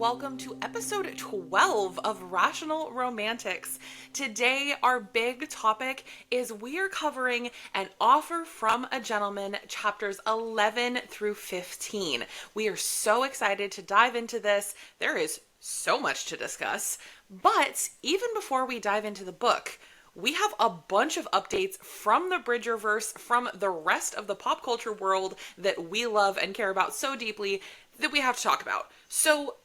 welcome to episode 12 of Rational Romantics. Today, our big topic is we are covering An Offer from a Gentleman, chapters 11 through 15. We are so excited to dive into this. There is so much to discuss, but even before we dive into the book, we have a bunch of updates from the Bridgerverse, from the rest of the pop culture world that we love and care about so deeply that we have to talk about. So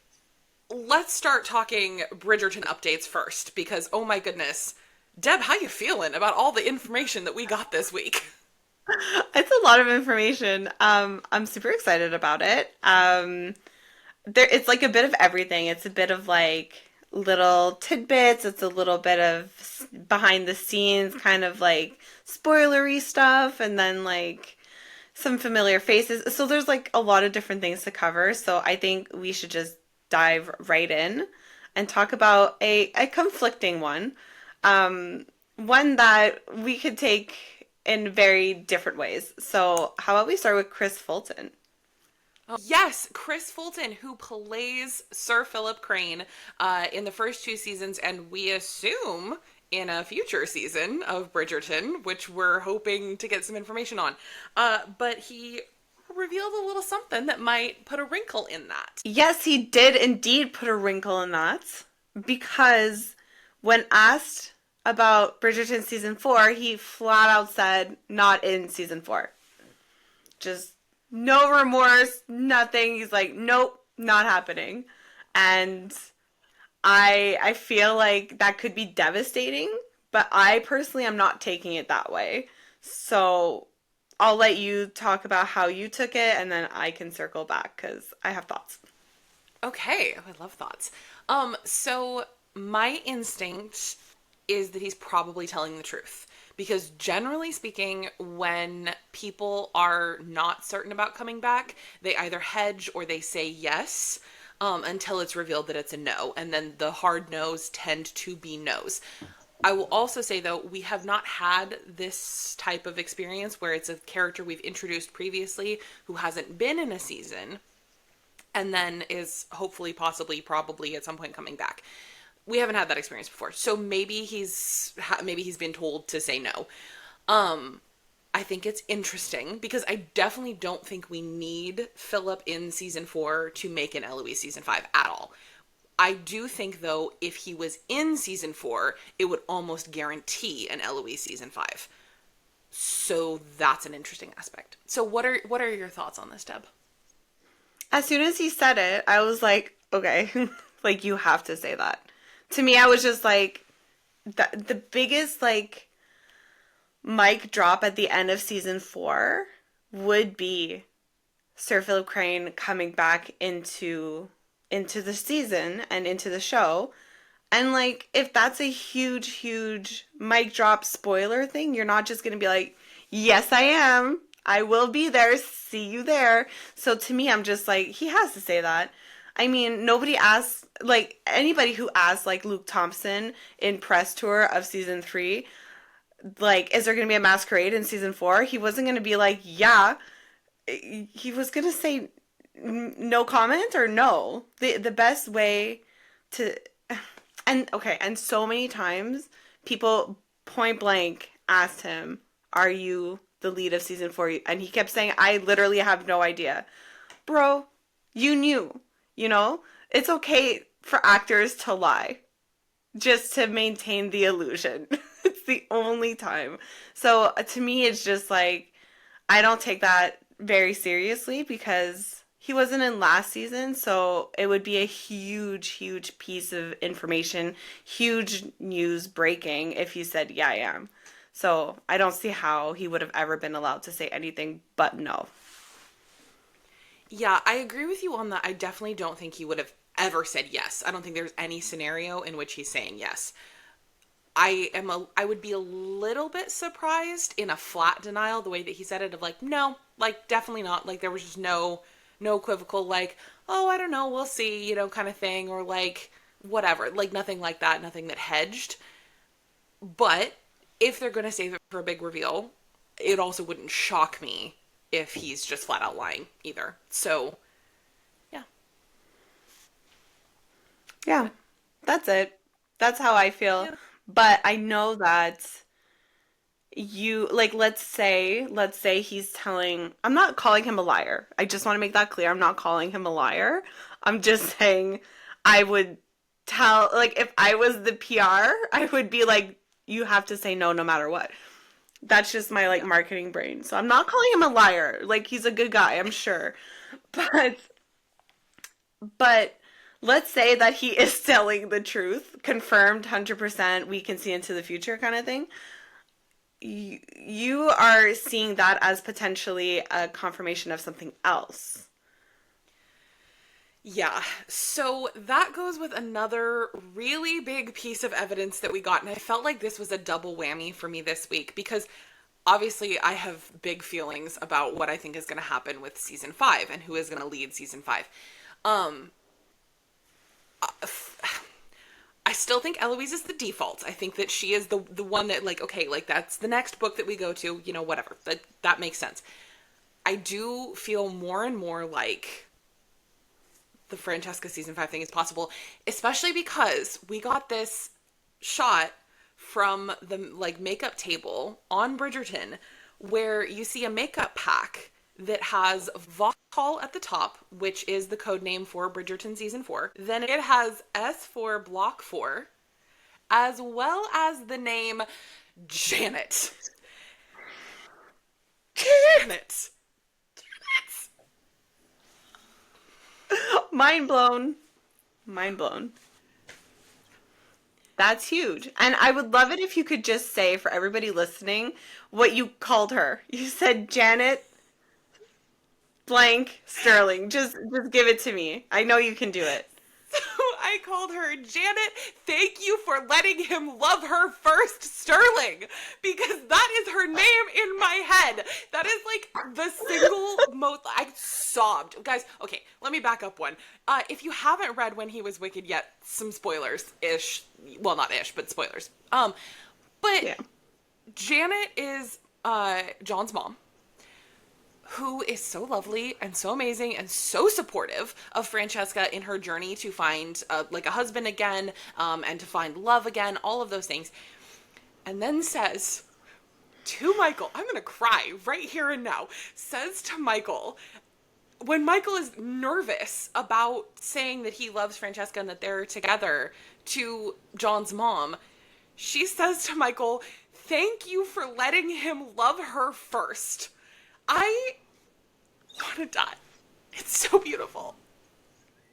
let's start talking Bridgerton updates first, because oh my goodness. Deb, how you feeling about all the information that we got this week? It's a lot of information. I'm super excited about it. It's like a bit of everything. It's a bit of like little tidbits. It's a little bit of behind the scenes, kind of like spoilery stuff, and then like some familiar faces. So there's like a lot of different things to cover. So I think we should just dive right in and talk about a conflicting one. One that we could take in very different ways. So how about we start with Chris Fulton? Yes, Chris Fulton, who plays Sir Philip Crane in the first two seasons, and we assume in a future season of Bridgerton, which we're hoping to get some information on. But he revealed a little something that might put a wrinkle in that. Yes, he did indeed put a wrinkle in that because when asked about Bridgerton season 4, he flat out said not in season 4. Just no remorse, nothing. He's like, nope, not happening. And I feel like that could be devastating, but I personally am not taking it that way. So I'll let you talk about how you took it, and then I can circle back because I have thoughts. Okay, I love thoughts. So my instinct is that he's probably telling the truth. Because generally speaking, when people are not certain about coming back, they either hedge or they say yes until it's revealed that it's a no. And then the hard no's tend to be no's. I will also say, though, we have not had this type of experience where it's a character we've introduced previously who hasn't been in a season and then is hopefully, possibly, probably at some point coming back. We haven't had that experience before, so maybe he's been told to say no. I think it's interesting because I definitely don't think we need Philip in season 4 to make an Eloise season 5 at all. I do think, though, if he was in season 4, it would almost guarantee an Eloise season 5. So that's an interesting aspect. So what are your thoughts on this, Deb? As soon as he said it, I was like, okay, like you have to say that. To me, I was just like, the biggest like mic drop at the end of season 4 would be Sir Philip Crane coming back into the season and into the show. And like if that's a huge mic drop spoiler thing, you're not just going to be like, "Yes, I am. I will be there. See you there." So to me, I'm just like, he has to say that. I mean, nobody asks, like, anybody who asked, like, Luke Thompson in press tour of season 3, like, is there going to be a masquerade in season 4? He wasn't going to be like, yeah. He was going to say no comment or no. The best way to, and okay, and so many times people point blank asked him, are you the lead of season 4? And he kept saying, I literally have no idea. Bro, you knew. You know, it's okay for actors to lie just to maintain the illusion. It's the only time. So to me, it's just like, I don't take that very seriously because he wasn't in last season. So it would be a huge piece of information, huge news breaking if he said, yeah, I am. So I don't see how he would have ever been allowed to say anything but no. Yeah, I agree with you on that. I definitely don't think he would have ever said yes. I don't think there's any scenario in which he's saying yes. I would be a little bit surprised in a flat denial the way that he said it, of like, no, like definitely not. Like there was just no equivocal like, oh, I don't know, we'll see, kind of thing, or like whatever. Like nothing like that, nothing that hedged. But if they're going to save it for a big reveal, it also wouldn't shock me if he's just flat out lying either. So, yeah. Yeah, that's it. That's how I feel. Yeah. But I know that you like let's say he's telling I'm not calling him a liar. I just want to make that clear. I'm not calling him a liar. I'm just saying I would tell like if I was the PR, I would be like you have to say no no matter what. That's just my like Yeah. marketing brain. So I'm not calling him a liar. Like he's a good guy, I'm sure. But but let's say that he is telling the truth, confirmed 100%, we can see into the future kind of thing. You are seeing that as potentially a confirmation of something else. Yeah. So that goes with another really big piece of evidence that we got. And I felt like this was a double whammy for me this week because obviously I have big feelings about what I think is going to happen with season 5 and who is going to lead season 5. Um I still think Eloise is the default. I think that she is the one that like okay, like that's the next book that we go to, you know, whatever. That makes sense. I do feel more and more like the Francesca season 5 thing is possible, especially because we got this shot from the like makeup table on Bridgerton where you see a makeup pack that has Vauxhall at the top, which is the code name for Bridgerton season 4. Then it has S4 Block 4, as well as the name Janet. Janet. Janet. Mind blown. Mind blown. That's huge. And I would love it if you could just say for everybody listening what you called her. You said Janet blank Sterling. Just give it to me. I know you can do it. So I called her Janet. Thank you for letting him love her first, Sterling, because that is her name in my head. That is like the single most. I sobbed, guys. Okay, let me back up one. If you haven't read When He Was Wicked yet, some spoilers ish. Well, not ish, but spoilers. But Yeah. Janet is John's mom, who is so lovely and so amazing and so supportive of Francesca in her journey to find like a husband again, and to find love again, all of those things. And then says to Michael, I'm gonna cry right here and now, says to Michael, when Michael is nervous about saying that he loves Francesca and that they're together to John's mom, she says to Michael, thank you for letting him love her first. I want to die. It's so beautiful.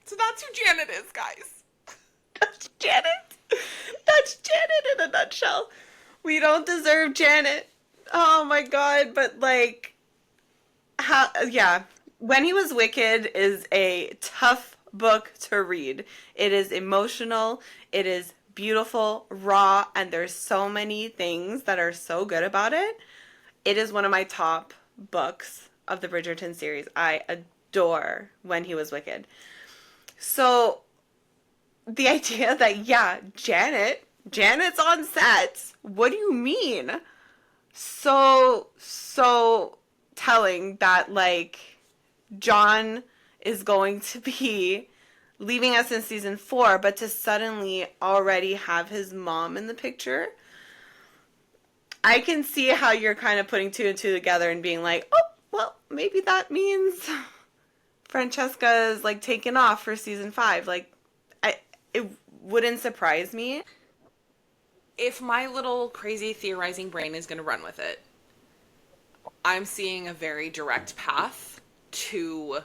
So that's who Janet is, guys. That's Janet. That's Janet in a nutshell. We don't deserve Janet. Oh my god, but like how yeah. When He Was Wicked is a tough book to read. It is emotional, it is beautiful, raw, and there's so many things that are so good about it. It is one of my top books of the Bridgerton series. I adore When He Was Wicked. So the idea that yeah, Janet's on set. What do you mean? So telling that like John is going to be leaving us in season 4, but to suddenly already have his mom in the picture. I can see how you're kind of putting two and two together and being like, oh, well, maybe that means Francesca is like taken off for season 5. Like, it wouldn't surprise me. If my little crazy theorizing brain is going to run with it, I'm seeing a very direct path to,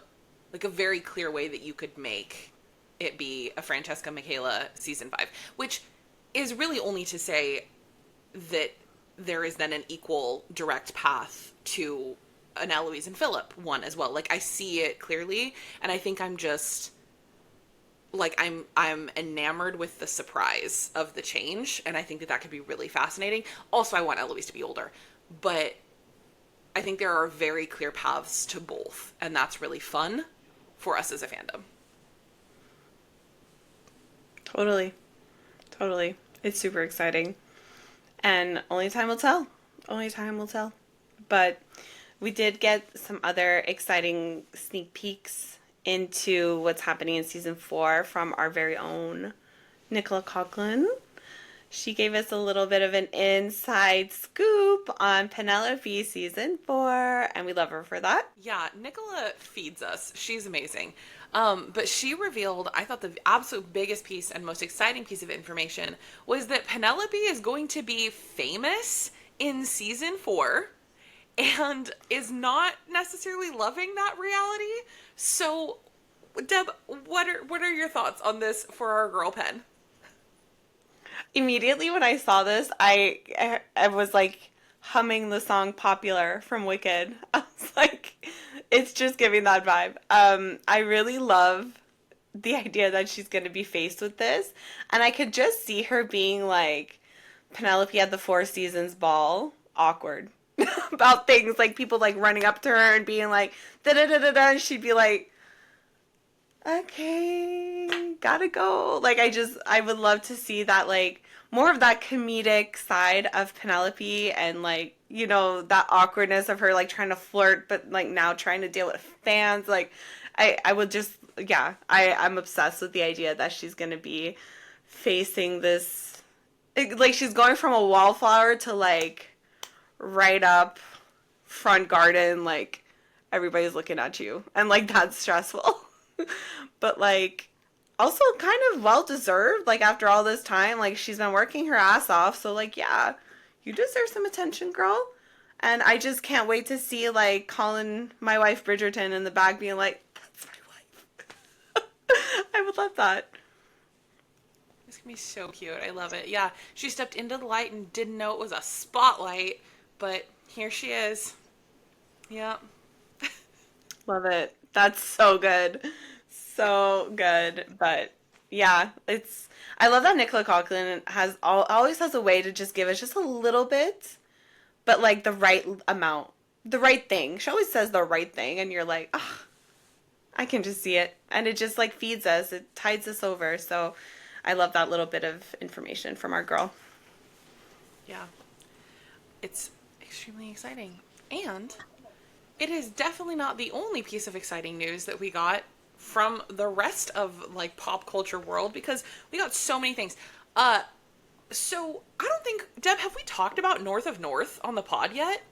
like, a very clear way that you could make it be a Francesca Michaela season 5, which is really only to say that there is then an equal direct path to an Eloise and Philip one as well. Like, I see it clearly, and I think I'm just like I'm enamored with the surprise of the change, and I think that could be really fascinating. Also, I want Eloise to be older, but I think there are very clear paths to both, and that's really fun for us as a fandom. Totally. Totally. It's super exciting. And only time will tell. Only time will tell. But we did get some other exciting sneak peeks into what's happening in season 4 from our very own Nicola Coughlan. She gave us a little bit of an inside scoop on Penelope season 4, and we love her for that. Yeah, Nicola feeds us. She's amazing. But she revealed, I thought the absolute biggest piece and most exciting piece of information was that Penelope is going to be famous in season 4 and is not necessarily loving that reality. So, Deb, what are your thoughts on this for our girl Pen? Immediately when I saw this, I was like humming the song Popular from Wicked. I was like, it's just giving that vibe. I really love the idea that she's going to be faced with this. And I could just see her being like Penelope at the Four Seasons ball, awkward about things, like people like running up to her and being like, da da da da da. And she'd be like, okay, gotta go. Like, I would love to see that, like, more of that comedic side of Penelope and, like, you know, that awkwardness of her, like, trying to flirt, but, like, now trying to deal with fans. Like, I would just, yeah, I'm obsessed with the idea that she's gonna be facing this, like, she's going from a wallflower to, like, right up front garden, like, everybody's looking at you. And, like, that's stressful. But like also kind of well deserved, like after all this time, like she's been working her ass off, so like yeah, you deserve some attention, girl. And I just can't wait to see like calling my wife Bridgerton in the back being like, that's my wife. I would love that. It's gonna be so cute. I love it. Yeah, she stepped into the light and didn't know it was a spotlight, but here she is. Yep. Love it. That's so good. So good. But yeah, it's I love that Nicola Coughlan always has a way to just give us just a little bit, but like the right amount, the right thing. She always says the right thing, and you're like, oh, I can just see it, and it just like feeds us. It tides us over. So I love that little bit of information from our girl. Yeah. It's extremely exciting. And it is definitely not the only piece of exciting news that we got from the rest of like pop culture world, because we got so many things. So I don't think, Deb, have we talked about North of North on the pod yet?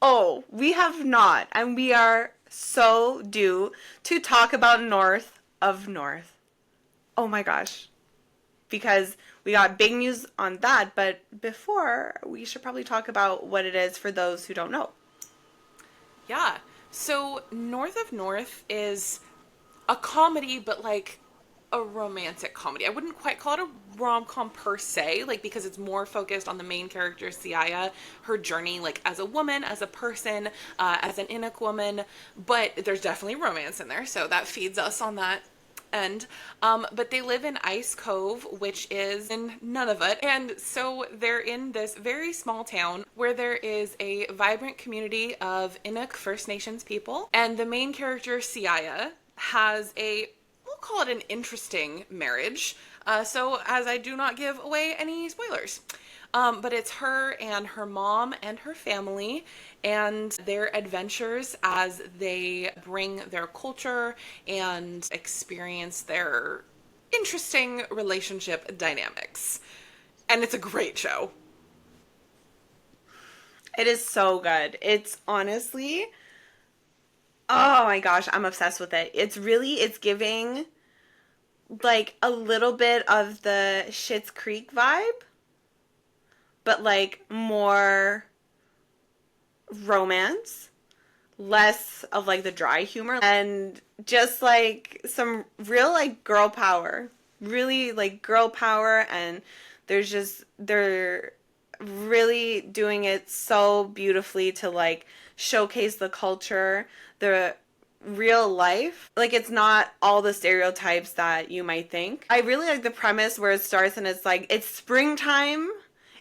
Oh, we have not, and we are so due to talk about North of North. Oh my gosh. Because we got big news on that, but before, we should probably talk about what it is for those who don't know. Yeah. So North of North is a comedy, but like a romantic comedy. I wouldn't quite call it a rom-com per se, like because it's more focused on the main character, Siaya, her journey like as a woman, as a person, as an Inuk woman, but there's definitely romance in there, so that feeds us on that end. But they live in Ice Cove, which is in Nunavut. And so they're in this very small town where there is a vibrant community of Inuk First Nations people. And the main character, Siaya, has we'll call it an interesting marriage. So as I do not give away any spoilers. But it's her and her mom and her family and their adventures as they bring their culture and experience their interesting relationship dynamics. And it's a great show. It is so good. It's honestly, oh my gosh, I'm obsessed with it. It's giving like a little bit of the Schitt's Creek vibe, but like more romance, less of like the dry humor, and just like some real like girl power. Really like girl power, and they're really doing it so beautifully to like showcase the culture, the real life. Like it's not all the stereotypes that you might think. I really like the premise where it starts and it's like it's springtime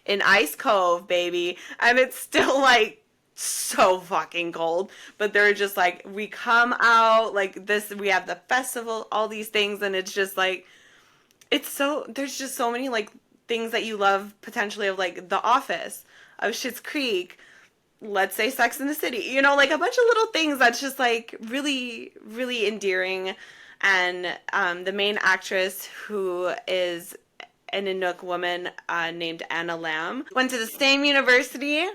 in Ice Cove, baby, and it's still like so fucking cold, but they're just like, we come out like this, we have the festival, all these things, and it's just like, it's so, there's just so many like things that you love potentially of like The Office, of Schitt's Creek, let's say Sex in the City, you know, like a bunch of little things that's just like really, really endearing. And the main actress, who is an Inuk woman named Anna Lamb, went to the same university,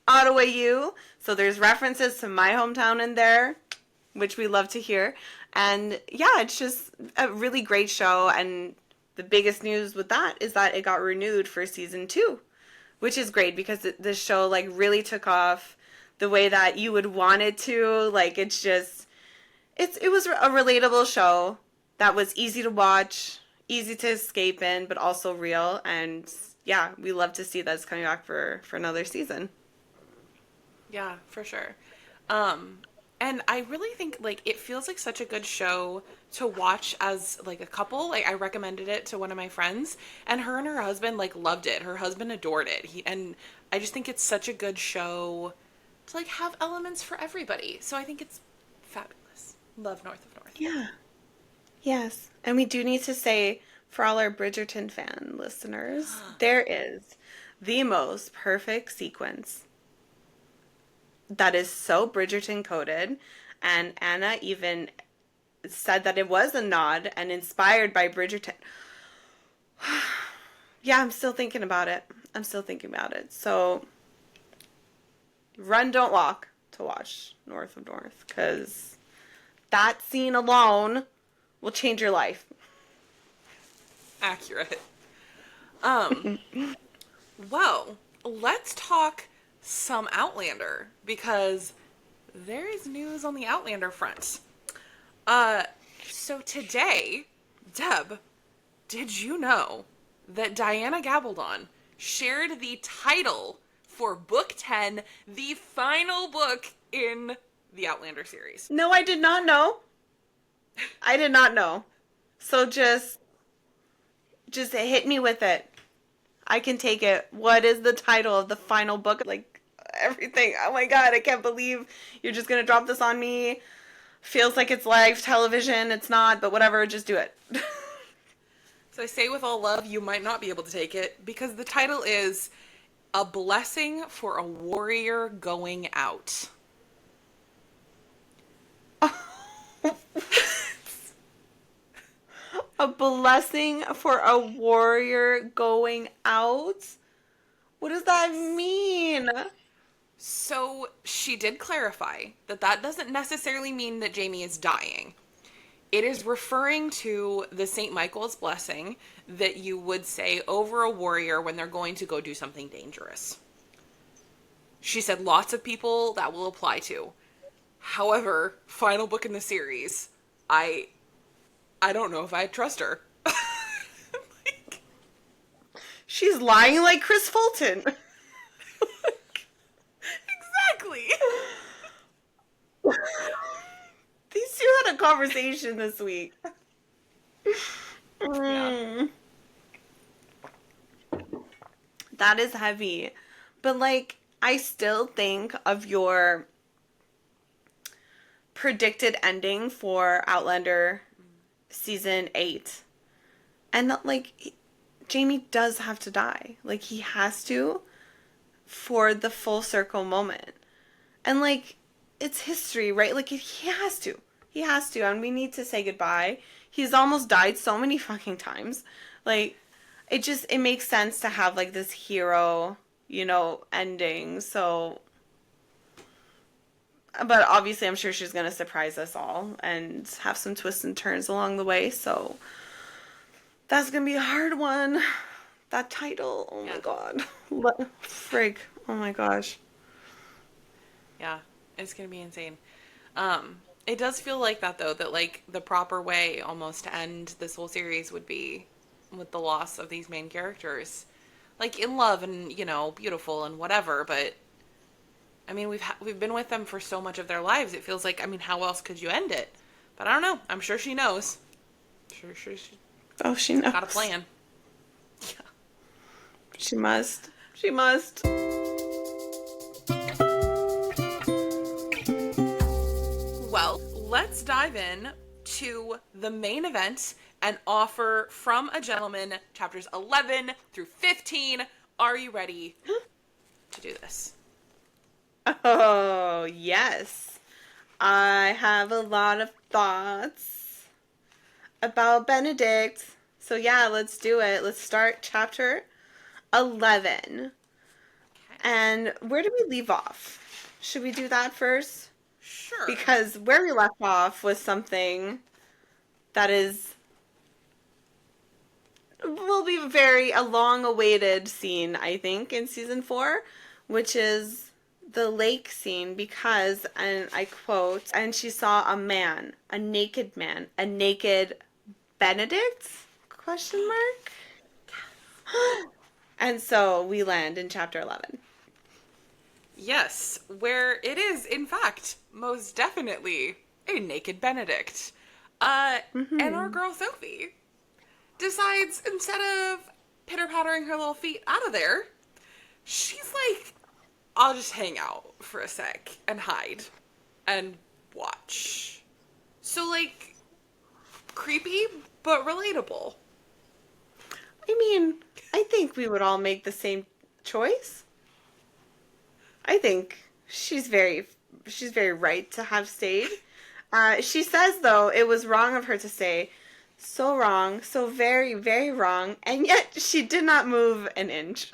Ottawa U. So there's references to my hometown in there, which we love to hear. And yeah, it's just a really great show. And the biggest news with that is that it got renewed for season 2, which is great because the show like really took off the way that you would want it to. Like it's just it was a relatable show that was easy to watch, easy to escape in, but also real. And yeah, we love to see that it's coming back for another season. Yeah, for sure. And I really think like it feels like such a good show to watch as like a couple. Like I recommended it to one of my friends, and her husband like loved it. Her husband adored it. And I just think it's such a good show to like have elements for everybody. So I think it's fabulous. Love North of North. Yeah. Yes. And we do need to say, for all our Bridgerton fan listeners, there is the most perfect sequence that is so Bridgerton coded. And Anna even said that it was a nod and inspired by Bridgerton. Yeah, I'm still thinking about it. So, run, don't walk to watch North of North, because that scene alone will change your life. Accurate. Well, let's talk some Outlander, because there is news on the Outlander front. So today, Deb, did you know that Diana Gabaldon shared the title for Book 10, the final book in the Outlander series? No, I did not know. I did not know. So just hit me with it. I can take it. What is the title of the final book? Like everything. Oh my god, I can't believe you're just gonna drop this on me. Feels like it's live television. It's not, but whatever, just do it. So I say with all love, you might not be able to take it, because the title is A Blessing for a Warrior Going Out. A blessing for a warrior going out? What does that mean? So she did clarify that that doesn't necessarily mean that Jamie is dying. It is referring to the St. Michael's blessing that you would say over a warrior when they're going to go do something dangerous. She said lots of people that will apply to. However, final book in the series, I don't know if I trust her. Like, She's lying like Chris Fulton. exactly. These two had a conversation this week. Yeah. That is heavy. But, like, I still think of your predicted ending for Outlander season 8. And, that, like, Jamie does have to die. Like, he has to for the full circle moment. And, like, it's history, right? Like, he has to. He has to. And we need to say goodbye. He's almost died so many fucking times. Like, it makes sense to have, like, this hero, ending. So, but obviously I'm sure she's going to surprise us all and have some twists and turns along the way. So that's going to be a hard one. That title, oh my god. Frig. Oh my gosh. Yeah, it's gonna be insane. It does feel like that though, that like the proper way almost to end this whole series would be with the loss of these main characters, like in love and beautiful and whatever. But I mean, we've been with them for so much of their lives. It feels like, I mean, how else could you end it? But I don't know. I'm sure she knows. Sure she she knows. got a plan. Yeah. She must. She must. Well, let's dive in to the main event, An Offer from a Gentleman, chapters 11 through 15. Are you ready to do this? Oh, yes. I have a lot of thoughts. about Benedict. So yeah, let's do it. Let's start chapter 11. Okay. And where do we leave off? Should we do that first? Sure. Because where we left off was something that is will be a long awaited scene, I think, in season 4, which is the lake scene because, and I quote, and she saw a naked man, a naked Benedict? Question mark? And so we land in chapter 11. Yes, where it is, in fact, most definitely a naked Benedict. And our girl Sophie decides instead of pitter pattering her little feet out of there, she's like, I'll just hang out for a sec and hide and watch. So, like, creepy, but relatable. I mean, I think we would all make the same choice. I think she's very right to have stayed. She says though it was wrong of her to stay, so wrong, so very very wrong, and yet she did not move an inch.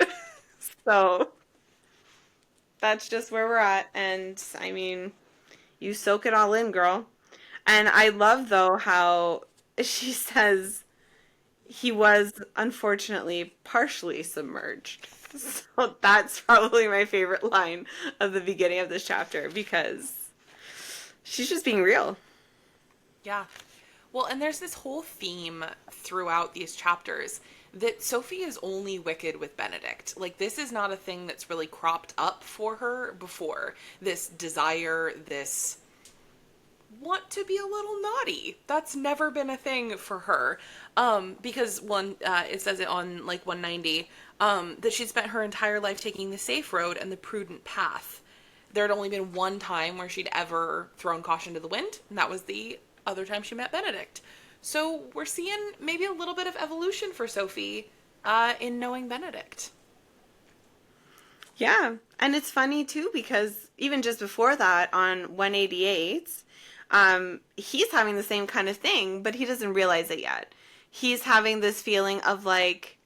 So that's just where we're at, and I mean, you soak it all in, girl. And I love though how she says he was unfortunately partially submerged. So that's probably my favorite line of the beginning of this chapter because she's just being real. Yeah. Well, and there's this whole theme throughout these chapters that Sophie is only wicked with Benedict. Like, this is not a thing that's really cropped up for her before. This desire, this want to be a little naughty. That's never been a thing for her. Because it says it on like 190, that she'd spent her entire life taking the safe road and the prudent path. There had only been one time where she'd ever thrown caution to the wind, and that was the other time she met Benedict. So we're seeing maybe a little bit of evolution for Sophie in knowing Benedict. Yeah, and it's funny too because even just before that on 188, he's having the same kind of thing, but he doesn't realize it yet. He's having this feeling of like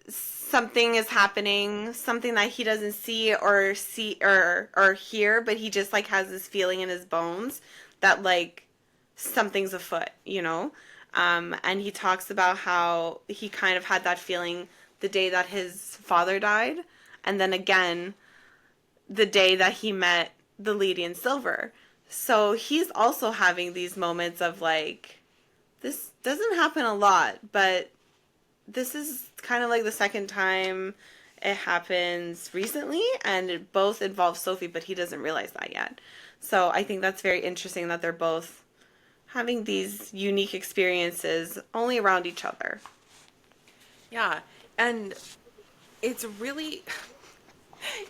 something is happening, something that he doesn't see or hear, but he just like has this feeling in his bones that like something's afoot, you know? And he talks about how he kind of had that feeling the day that his father died, and then again the day that he met the lady in silver. So he's also having these moments of like, this doesn't happen a lot, but this is kind of like the second time it happens recently, and it both involves Sophie, but he doesn't realize that yet. So I think that's very interesting that they're both having these unique experiences only around each other. Yeah, and it's really,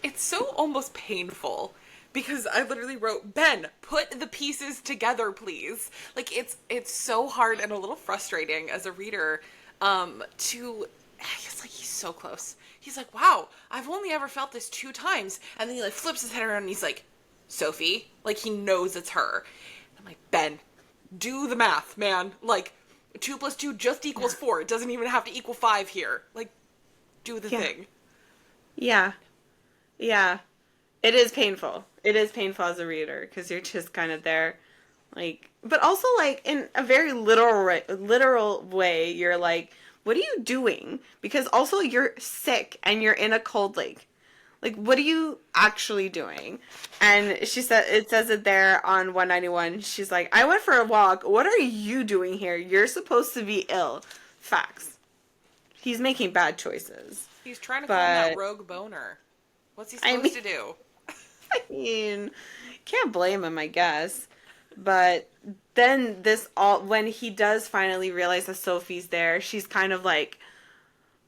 it's so almost painful because I literally wrote, Ben, put the pieces together, please. Like, it's so hard and a little frustrating as a reader to, it's like he's so close. He's like, wow, I've only ever felt this 2 times. And then he like flips his head around and he's like, Sophie, like he knows it's her. I'm like, Ben, do the math, man. Like, 2 plus 2 just equals 4. It doesn't even have to equal 5 here. Like, do the thing. Yeah. Yeah. It is painful. It is painful as a reader because you're just kind of there, like, but also like in a very literal way, you're like, what are you doing? Because also you're sick and you're in a cold lake. Like, what are you actually doing? And she said, it says it there on 191. She's like, I went for a walk. What are you doing here? You're supposed to be ill. Facts. He's making bad choices. He's trying to calm that rogue boner. What's he supposed to do? I mean, can't blame him, I guess. But then when he does finally realize that Sophie's there, she's kind of like,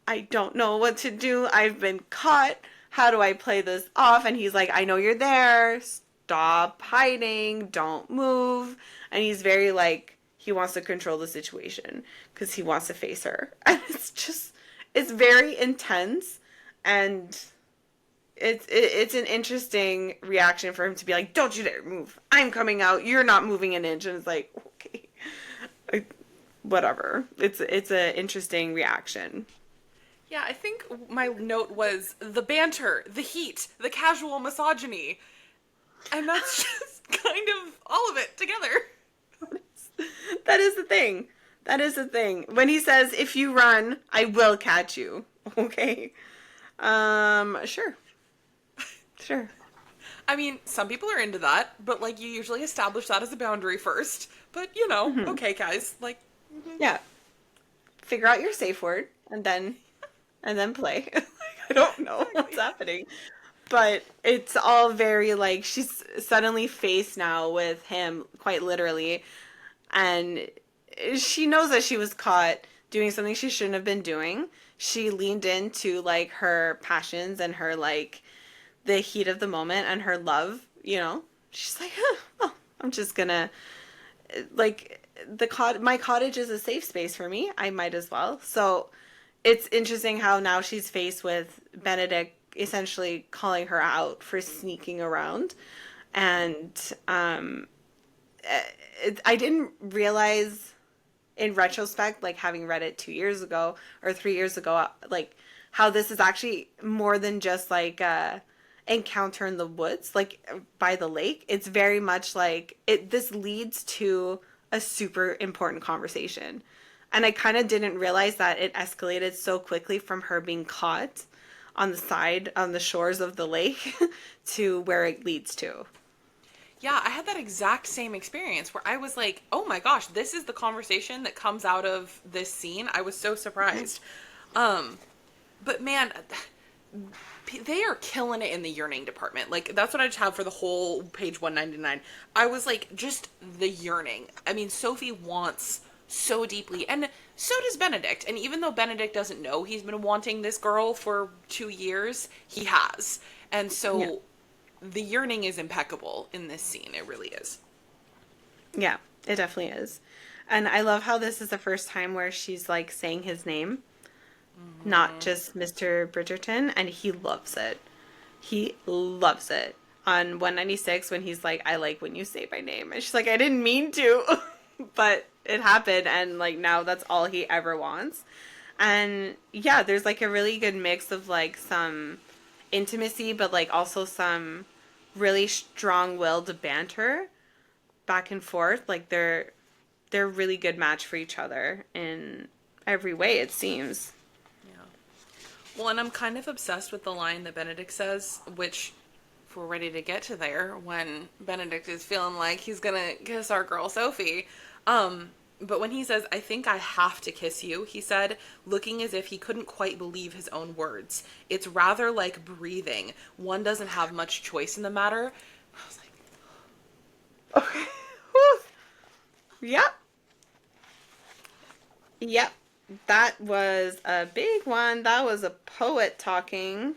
I don't know what to do. I've been caught. How do I play this off? And he's like, I know you're there. Stop hiding. Don't move. And he's very like, he wants to control the situation because he wants to face her. And it's very intense, and it's an interesting reaction for him to be like, don't you dare move. I'm coming out. You're not moving an inch. And it's like, okay. whatever. It's an interesting reaction. Yeah, I think my note was the banter, the heat, the casual misogyny. And that's just kind of all of it together. That is the thing. That is the thing. When he says, "If you run, I will catch you." Okay. Sure. Sure. I mean, some people are into that, but like you usually establish that as a boundary first. But okay, guys, like Yeah. Figure out your safe word and then play. I don't know what's happening. But it's all very like she's suddenly faced now with him quite literally, and she knows that she was caught doing something she shouldn't have been doing. She leaned into like her passions and her like the heat of the moment and her love, She's like, oh, I'm just gonna like my cottage is a safe space for me. I might as well. So it's interesting how now she's faced with Benedict essentially calling her out for sneaking around, and I didn't realize in retrospect, like having read it 2 years ago or 3 years ago, like how this is actually more than just like encounter in the woods, like by the lake. It's very much like this leads to a super important conversation. And I kind of didn't realize that it escalated so quickly from her being caught on the shores of the lake to where it leads to. yeah, I had that exact same experience where I was like, "Oh my gosh, this is the conversation that comes out of this scene." I was so surprised. But man, they are killing it in the yearning department. Like that's what I just have for the whole page 199. I was like, just the yearning. I mean, Sophie wants so deeply, and so does Benedict. And even though Benedict doesn't know he's been wanting this girl for 2 years, he has. And so Yeah. the yearning is impeccable in this scene. It really is. Yeah, it definitely is. And I love how this is the first time where she's like saying his name, not just Mr. Bridgerton, and he loves it. He loves it. On 196 when he's like, "I like when you say my name." And she's like, "I didn't mean to." But it happened, and like now that's all he ever wants. And yeah, there's like a really good mix of like some intimacy, but like also some really strong-willed banter back and forth. Like they're a really good match for each other in every way, it seems. Yeah. Well, and I'm kind of obsessed with the line that Benedict says, which, if we're ready to get to there, when Benedict is feeling like he's gonna kiss our girl Sophie, but when he says, "I think I have to kiss you," he said, looking as if he couldn't quite believe his own words. "It's rather like breathing. One doesn't have much choice in the matter." I was like, Okay. Whew. Yep. Yep. That was a big one. That was a poet talking.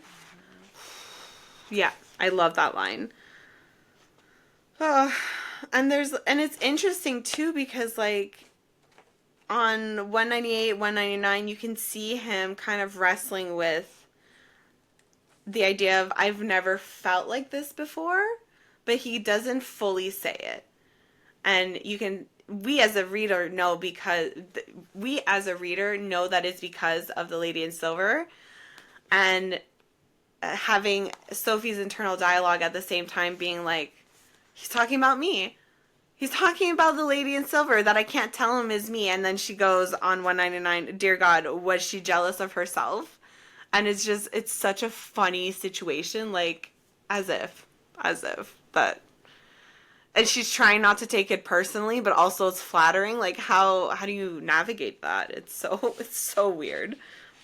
Yeah, I love that line. Oh, and it's interesting too because like on 198, 199 you can see him kind of wrestling with the idea of "I've never felt like this before," but he doesn't fully say it. And we as a reader know that it's because of the Lady in Silver, and having Sophie's internal dialogue at the same time being like, he's talking about me. He's talking about the Lady in Silver that I can't tell him is me. And then she goes on 199, "Dear God, was she jealous of herself?" And it's such a funny situation, like as if that, and she's trying not to take it personally, but also it's flattering. Like how do you navigate that? It's so weird. it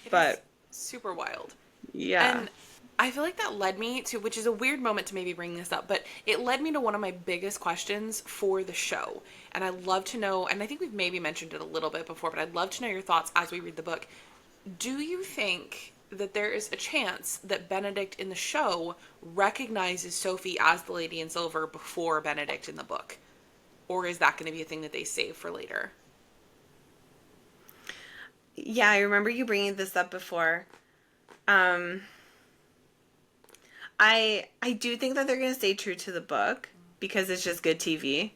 is But super wild. yeah. And I feel like that led me to, which is a weird moment to maybe bring this up, but it led me to one of my biggest questions for the show. And I'd love to know, and I think we've maybe mentioned it a little bit before, but I'd love to know your thoughts as we read the book. Do you think that there is a chance that Benedict in the show recognizes Sophie as the Lady in Silver before Benedict in the book? Or is that going to be a thing that they save for later? Yeah, I remember you bringing this up before. Um I do think that they're going to stay true to the book because it's just good TV,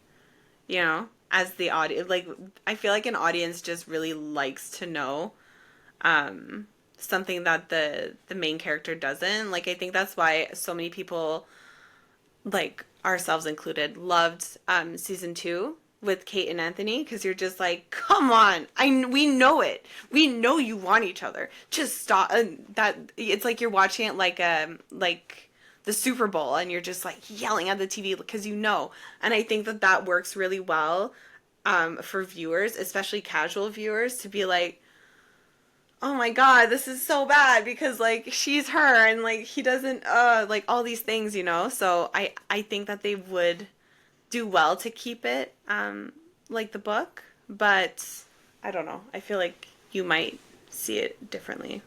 you know. as the audience. Like, I feel like an audience just really likes to know something that the main character doesn't. Like, I think that's why so many people, like ourselves included, loved season 2 with Kate and Anthony, because you're just like, come on, we know it, we know you want each other, just stop. That it's like you're watching it like the Super Bowl, and you're just like yelling at the TV because you know. And I think that that works really well for viewers, especially casual viewers, to be like, oh my god, this is so bad because like she's her and like he doesn't like all these things, you know. So I think that they would do well to keep it like the book, but I don't know. I feel like you might see it differently,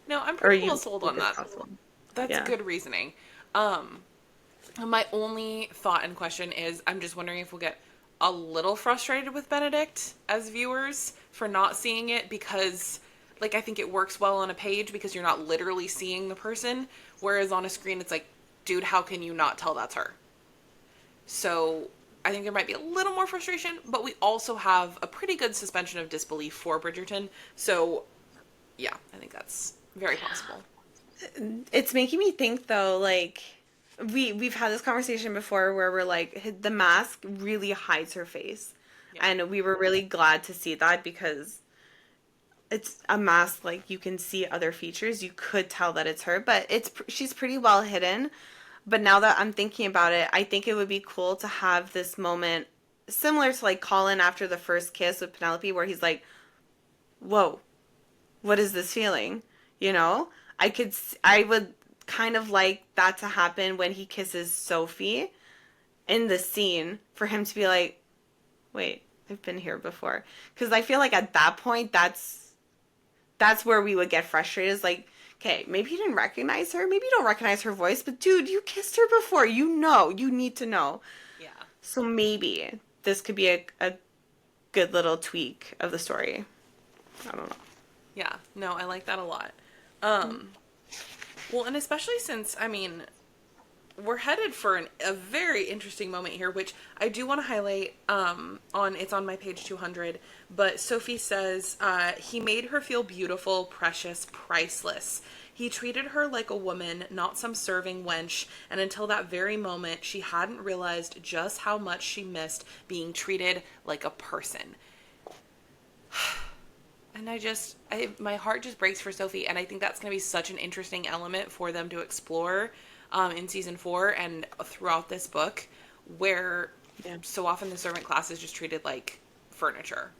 No, I'm or pretty you well sold think on it's that. possible. That's Yeah. good reasoning. My only thought and question is I'm just wondering if we'll get a little frustrated with Benedict as viewers for not seeing it because, like, I think it works well on a page because you're not literally seeing the person, whereas on a screen it's like, dude, how can you not tell that's her? So I think there might be a little more frustration, but we also have a pretty good suspension of disbelief for Bridgerton. So yeah, I think that's very possible. It's making me think though, like we've had this conversation before where we're like the mask really hides her face. Yeah. And we were really glad to see that because it's a mask, like you can see other features, you could tell that it's her, but she's pretty well hidden. But now that I'm thinking about it, I think it would be cool to have this moment similar to like Colin after the first kiss with Penelope where he's like, "Whoa, what is this feeling?" You know? I would kind of like that to happen when he kisses Sophie in the scene for him to be like, "Wait, I've been here before." Cuz I feel like at that point that's where we would get frustrated. Is like, okay, maybe you didn't recognize her, maybe you don't recognize her voice, but dude, you kissed her before. You know, you need to know. Yeah. So maybe this could be a good little tweak of the story. I don't know. Yeah. No, I like that a lot. Um, well, and especially since, I mean, we're headed for a very interesting moment here, which I do want to highlight. It's on my page 200, but Sophie says he made her feel beautiful, precious, priceless. He treated her like a woman, not some serving wench, and until that very moment, she hadn't realized just how much she missed being treated like a person. And my heart just breaks for Sophie, and I think that's going to be such an interesting element for them to explore in season 4 and throughout this book, where Yeah. so often the servant class is just treated like furniture.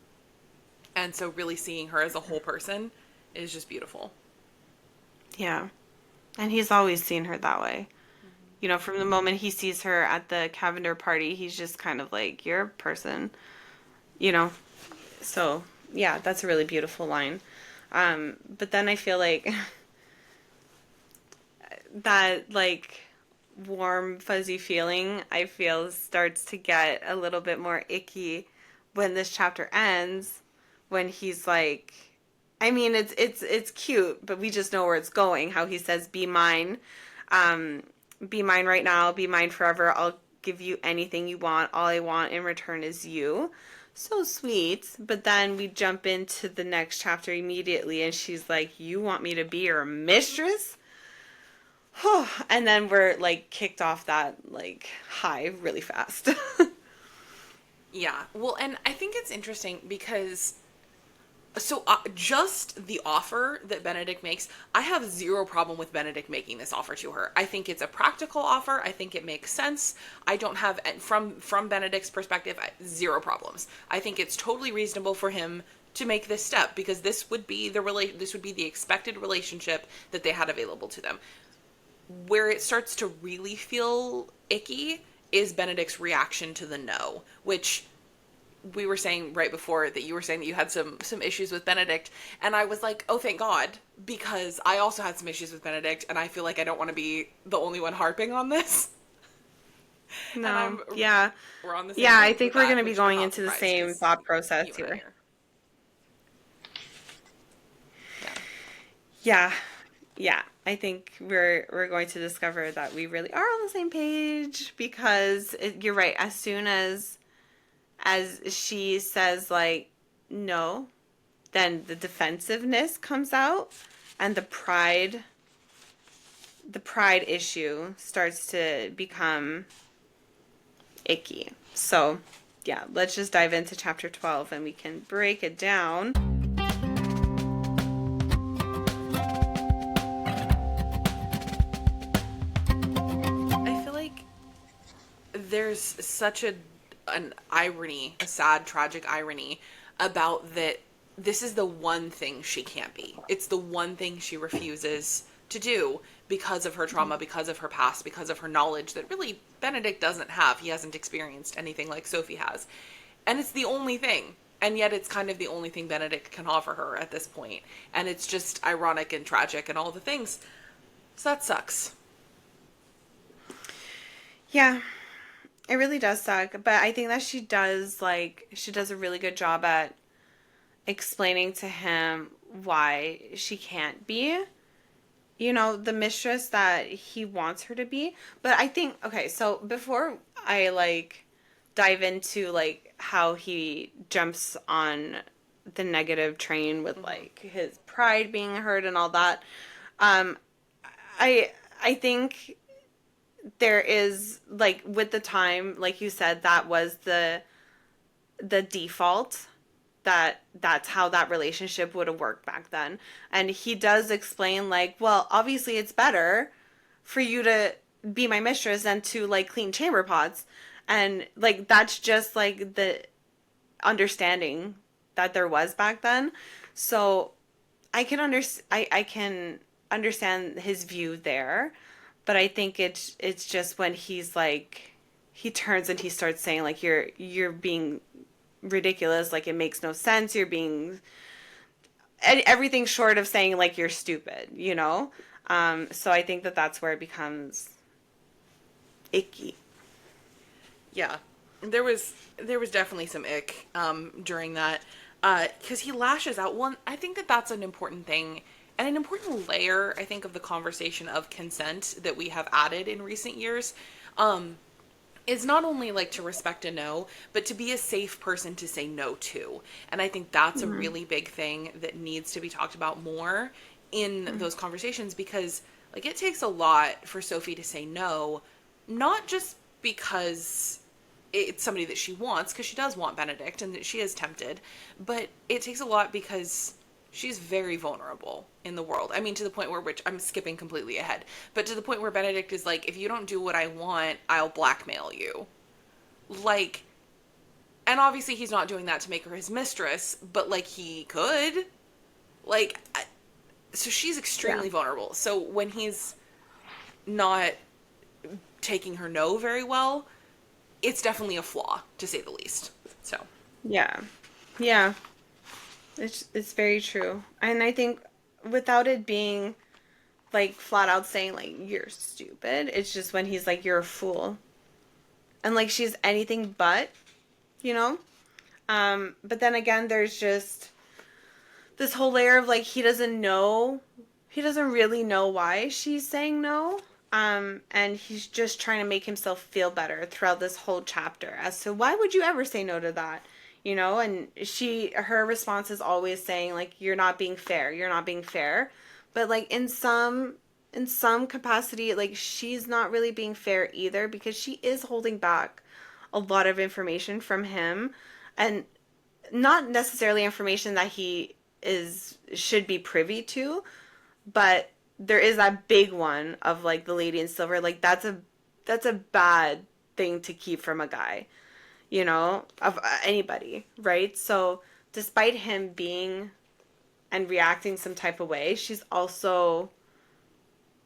And so really seeing her as a whole person is just beautiful. Yeah. And he's always seen her that way. You know, from the moment he sees her at the Cavender party, he's just kind of like, you're a person, you know? So, yeah, that's a really beautiful line. But then I feel like that, like, warm, fuzzy feeling, I feel starts to get a little bit more icky when this chapter ends, when he's like, I mean, it's cute, but we just know where it's going. How he says, "Be mine, be mine right now, be mine forever. I'll give you anything you want. All I want in return is you." So sweet. But then we jump into the next chapter immediately, and she's like, "You want me to be your mistress?" And then we're like kicked off that like high really fast. Yeah. Well, and I think it's interesting because just the offer that Benedict makes, I have zero problem with Benedict making this offer to her. I think it's a practical offer. I think it makes sense. I don't have from Benedict's perspective, zero problems. I think it's totally reasonable for him to make this step because this would be the expected relationship that they had available to them. Where it starts to really feel icky is Benedict's reaction to the no, which we were saying right before that you were saying that you had some issues with Benedict, and I was like, oh, thank God, because I also had some issues with Benedict, and I feel like I don't want to be the only one harping on this. No, yeah. We're on the same Yeah, I page think with we're that, going to be which I'm going not into the surprised, same 'cause thought process you and I here. are. Yeah. Yeah. Yeah, I think we're going to discover that we really are on the same page because you're right. as she says, like, no, then the defensiveness comes out and the pride issue starts to become icky. So, yeah, let's just dive into chapter 12 and we can break it down. I feel like there's such an irony, a sad, tragic irony about that this is the one thing she can't be. It's the one thing she refuses to do because of her trauma, because of her past, because of her knowledge that really Benedict doesn't have. He hasn't experienced anything like Sophie has. And it's the only thing. And yet it's kind of the only thing Benedict can offer her at this point. And it's just ironic and tragic and all the things. So that sucks. Yeah, it really does suck. But I think that she does a really good job at explaining to him why she can't be, the mistress that he wants her to be. But I think, okay, so before I like dive into like how he jumps on the negative train with like his pride being hurt and all that, um, I think there is like with the time, like you said, that was the default, that's how that relationship would have worked back then. And he does explain like, well, obviously it's better for you to be my mistress than to like clean chamber pots. And like that's just like the understanding that there was back then. So I can understand his view there, but I think it's just when he's like he turns and he starts saying like you're being ridiculous, like it makes no sense, you're being everything short of saying like you're stupid. So I think that that's where it becomes icky. Yeah, there was definitely some ick during that because he lashes out. One, I think that that's an important thing and an important layer, I think, of the conversation of consent that we have added in recent years. Is not only like to respect a no, but to be a safe person to say no to. And I think that's a really big thing that needs to be talked about more in those conversations because like it takes a lot for Sophie to say no, not just because it's somebody that she wants, because she does want Benedict and that she is tempted, but it takes a lot because she's very vulnerable in the world. I mean, to the point where, which I'm skipping completely ahead, but to the point where Benedict is like, if you don't do what I want, I'll blackmail you. Like, and obviously he's not doing that to make her his mistress, but like he could. Like, so she's extremely vulnerable. So when he's not taking her no very well, it's definitely a flaw, to say the least. So. Yeah. Yeah. It's very true. And I think without it being like flat out saying like you're stupid, it's just when he's like you're a fool. And like she's anything but, you know? But then again there's just this whole layer of like he doesn't really know why she's saying no. And he's just trying to make himself feel better throughout this whole chapter as to why would you ever say no to that? And her response is always saying like you're not being fair, but like in some capacity like she's not really being fair either because she is holding back a lot of information from him, and not necessarily information that he should be privy to, but there is that big one of like the Lady in Silver. Like that's a bad thing to keep from a guy, of anybody, right? So despite him being and reacting some type of way, she's also,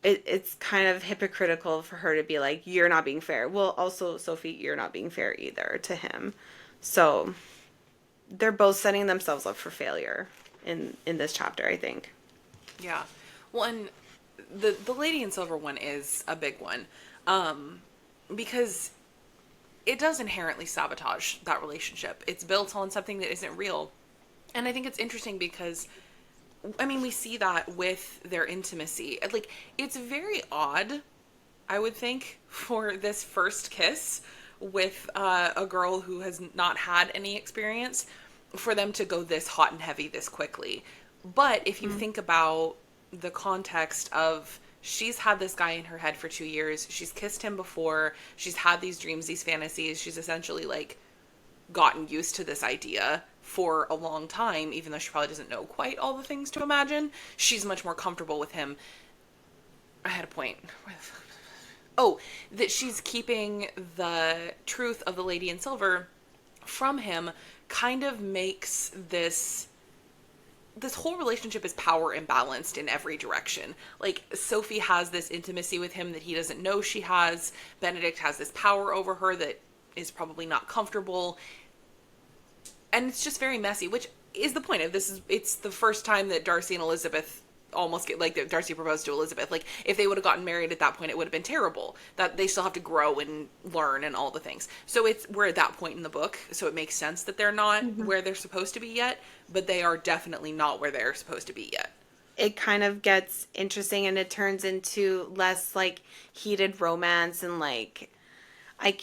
it's kind of hypocritical for her to be like, you're not being fair. Well, also, Sophie, you're not being fair either to him. So they're both setting themselves up for failure in this chapter, I think. Yeah. Well, and the Lady in Silver one is a big one, because it does inherently sabotage that relationship. It's built on something that isn't real. And I think it's interesting because, I mean, we see that with their intimacy. Like, it's very odd, I would think, for this first kiss with a girl who has not had any experience for them to go this hot and heavy this quickly. But if you think about the context of she's had this guy in her head for 2 years, she's kissed him before, she's had these dreams, these fantasies, she's essentially like gotten used to this idea for a long time, even though she probably doesn't know quite all the things to imagine. She's much more comfortable with him. I had a point. Oh, that she's keeping the truth of the Lady in Silver from him kind of makes this whole relationship is power imbalanced in every direction. Like, Sophie has this intimacy with him that he doesn't know she has. Benedict has this power over her that is probably not comfortable. And it's just very messy, which is the point of this. It's the first time that Darcy and Elizabeth almost get, like, that Darcy proposed to Elizabeth. Like, if they would have gotten married at that point, it would have been terrible. That they still have to grow and learn and all the things. So we're at that point in the book, so it makes sense that they're not where they're supposed to be yet, but they are definitely not where they're supposed to be yet. It kind of gets interesting and it turns into less like heated romance and like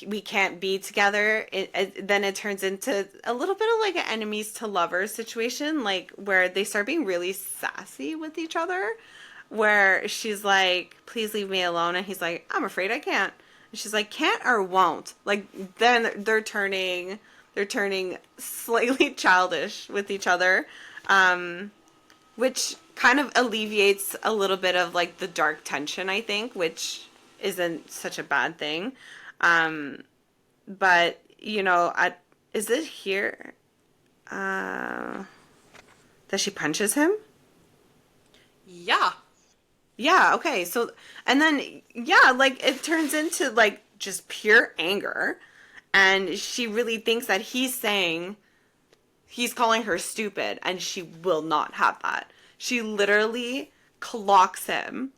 we can't be together. Then it turns into a little bit of like an enemies to lovers situation, like where they start being really sassy with each other, where she's like, please leave me alone, and he's like, I'm afraid I can't, and she's like, can't or won't. Like, then they're turning slightly childish with each other, which kind of alleviates a little bit of like the dark tension, I think, which isn't such a bad thing. But you know, is it here that she punches him? Yeah. Yeah, okay. So, and then yeah, like it turns into like just pure anger, and she really thinks that he's calling her stupid, and she will not have that. She literally clocks him,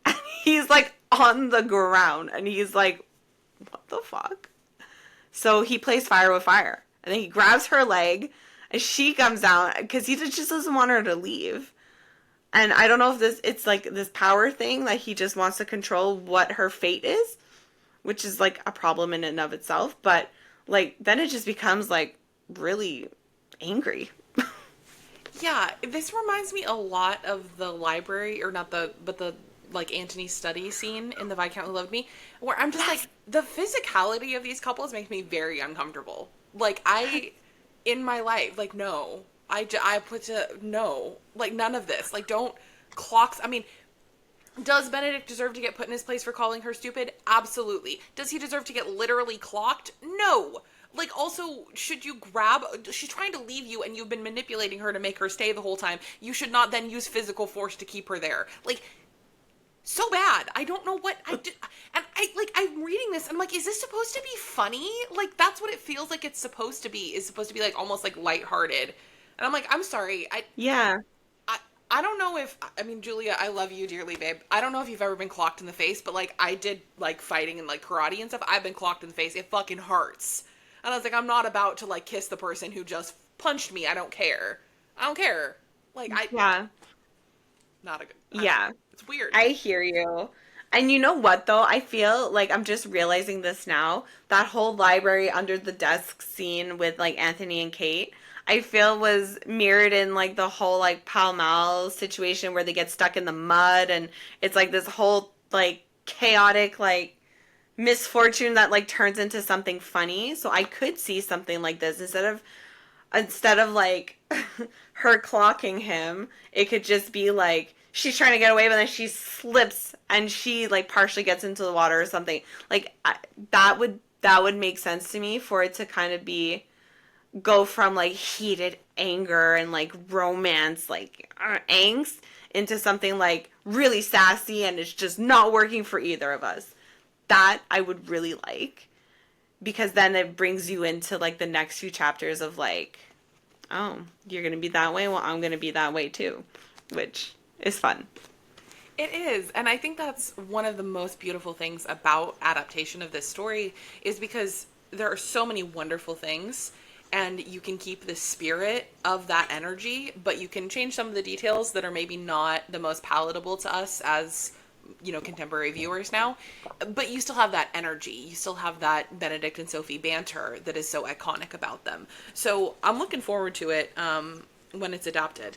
and he's like on the ground, and he's like, what the fuck? So he plays fire with fire, and then he grabs her leg, and she comes down because he just doesn't want her to leave. And I don't know if it's like this power thing that he just wants to control what her fate is, which is like a problem in and of itself. But like then it just becomes like really angry. Yeah, this reminds me a lot of the library, or not but the like Antony study scene in The Viscount Who Loved Me, where I'm just like, the physicality of these couples makes me very uncomfortable. Like, in my life, like, no. No. Like, none of this. Like, don't clocks. I mean, does Benedict deserve to get put in his place for calling her stupid? Absolutely. Does he deserve to get literally clocked? No. Like, also, should you she's trying to leave you and you've been manipulating her to make her stay the whole time. You should not then use physical force to keep her there. Like, so bad. I don't know what I did. And I'm reading this, I'm like, is this supposed to be funny? Like, that's what it feels like it's supposed to be. It's supposed to be, like, almost, like, lighthearted. And I'm like, I'm sorry. Yeah. I don't know if, I mean, Julia, I love you dearly, babe. I don't know if you've ever been clocked in the face, but, like, I did, like, fighting and, like, karate and stuff. I've been clocked in the face. It fucking hurts. And I was like, I'm not about to, like, kiss the person who just punched me. I don't care. I don't care. Like, Yeah. Not a good. Yeah. It's weird. I hear you. And you know what, though? I feel like I'm just realizing this now. That whole library under the desk scene with, like, Anthony and Kate, I feel was mirrored in, like, the whole, like, Pall Mall situation where they get stuck in the mud. And it's, like, this whole, like, chaotic, like, misfortune that, like, turns into something funny. So I could see something like this. Instead of like, her clocking him, it could just be, like, she's trying to get away, but then she slips and she like partially gets into the water or something. Like that would make sense to me for it to kind of go from like heated anger and like romance, like angst, into something like really sassy and it's just not working for either of us. That I would really like, because then it brings you into like the next few chapters of like, oh, you're gonna be that way, well, I'm gonna be that way too, which is fun. It is, and I think that's one of the most beautiful things about adaptation of this story, is because there are so many wonderful things, and you can keep the spirit of that energy, but you can change some of the details that are maybe not the most palatable to us as contemporary viewers now. But you still have that energy. You still have that Benedict and Sophie banter that is so iconic about them. So I'm looking forward to it when it's adapted.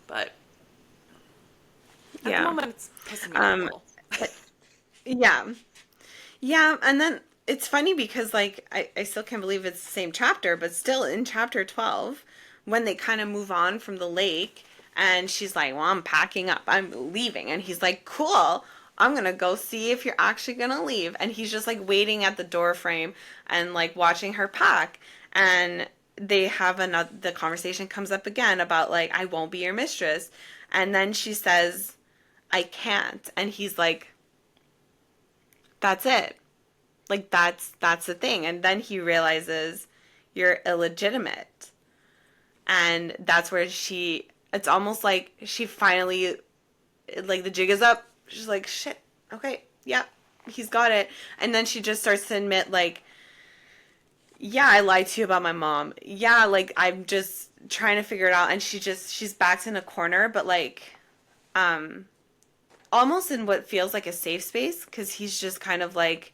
But at the Yeah. moment, it's pissing me off a little. Yeah. Yeah, and then it's funny because like I still can't believe it's the same chapter, but still in chapter 12, when they kind of move on from the lake and she's like, "Well, I'm packing up. I'm leaving." And he's like, "Cool. I'm going to go see if you're actually going to leave." And he's just like waiting at the door frame and like watching her pack. And they have another the conversation comes up again about like, "I won't be your mistress." And then she says, "I can't." And he's like, "That's it. Like that's the thing." And then he realizes you're illegitimate. And that's where it's almost like she finally, like the jig is up. She's like, "Shit. Okay. Yeah. He's got it." And then she just starts to admit like, "Yeah, I lied to you about my mom. Yeah, like I'm just trying to figure it out." And she's backed in a corner, but like um almost in what feels like a safe space, cuz he's just kind of like,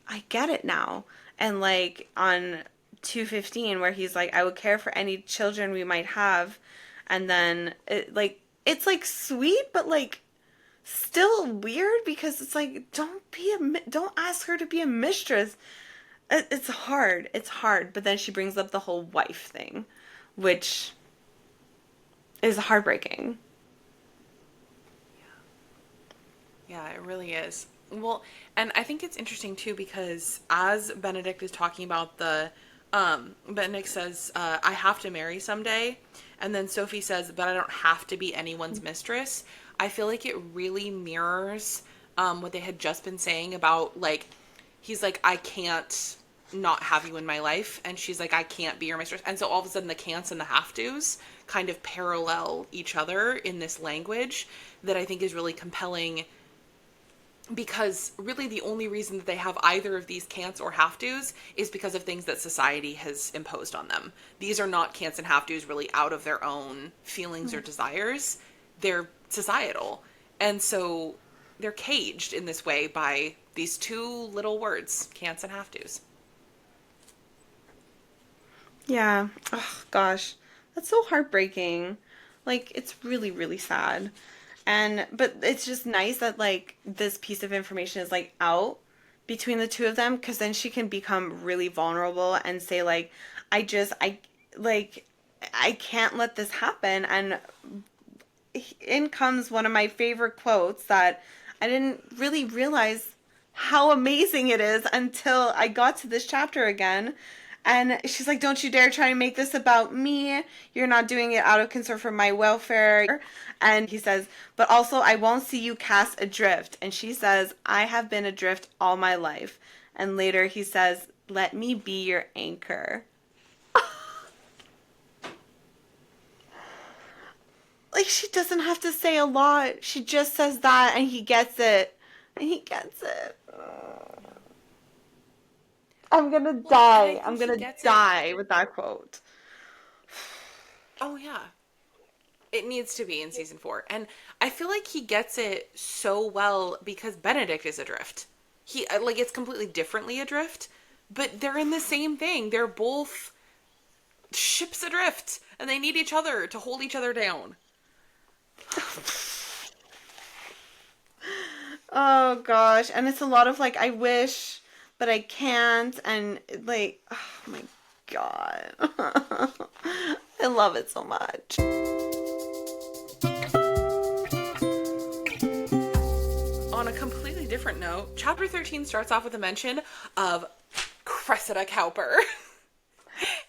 "I get it now." And like on 215 where he's like, "I would care for any children we might have." And then it's like sweet but like still weird because it's like don't ask her to be a mistress. It's hard. It's hard, but then she brings up the whole wife thing, which is heartbreaking. Yeah, it really is. Well, and I think it's interesting too because as Benedict is talking about Benedict says, I have to marry someday. And then Sophie says, but I don't have to be anyone's mistress. I feel like it really mirrors what they had just been saying about, like, he's like, I can't not have you in my life. And she's like, I can't be your mistress. And so all of a sudden the can'ts and the have to's kind of parallel each other in this language that I think is really compelling because really the only reason that they have either of these can'ts or have to's is because of things that society has imposed on them. These are not can'ts and have to's really out of their own feelings or desires. They're societal. And so they're caged in this way by these two little words, can'ts and have to's. Yeah. Oh gosh. That's so heartbreaking. Like it's really really sad. And but it's just nice that like this piece of information is like out between the two of them cuz then she can become really vulnerable and say like I like I can't let this happen. And in comes one of my favorite quotes that I didn't really realize how amazing it is until I got to this chapter again. And she's like, "Don't you dare try to make this about me. You're not doing it out of concern for my welfare." And he says, "But also, I won't see you cast adrift." And she says, "I have been adrift all my life." And later he says, "Let me be your anchor." Like, she doesn't have to say a lot. She just says that, and he gets it. And he gets it. I'm gonna Well, and I die. I'm think he gonna gets it. die with that quote. Oh, yeah. It needs to be in season 4. And I feel like he gets it so well because Benedict is adrift. He, like, it's completely differently adrift, but they're in the same thing. They're both ships adrift, and they need each other to hold each other down. Oh gosh, and it's a lot of like I wish, but I can't, and like oh my god, I love it so much. On a completely different note, chapter 13 starts off with a mention of Cressida Cowper.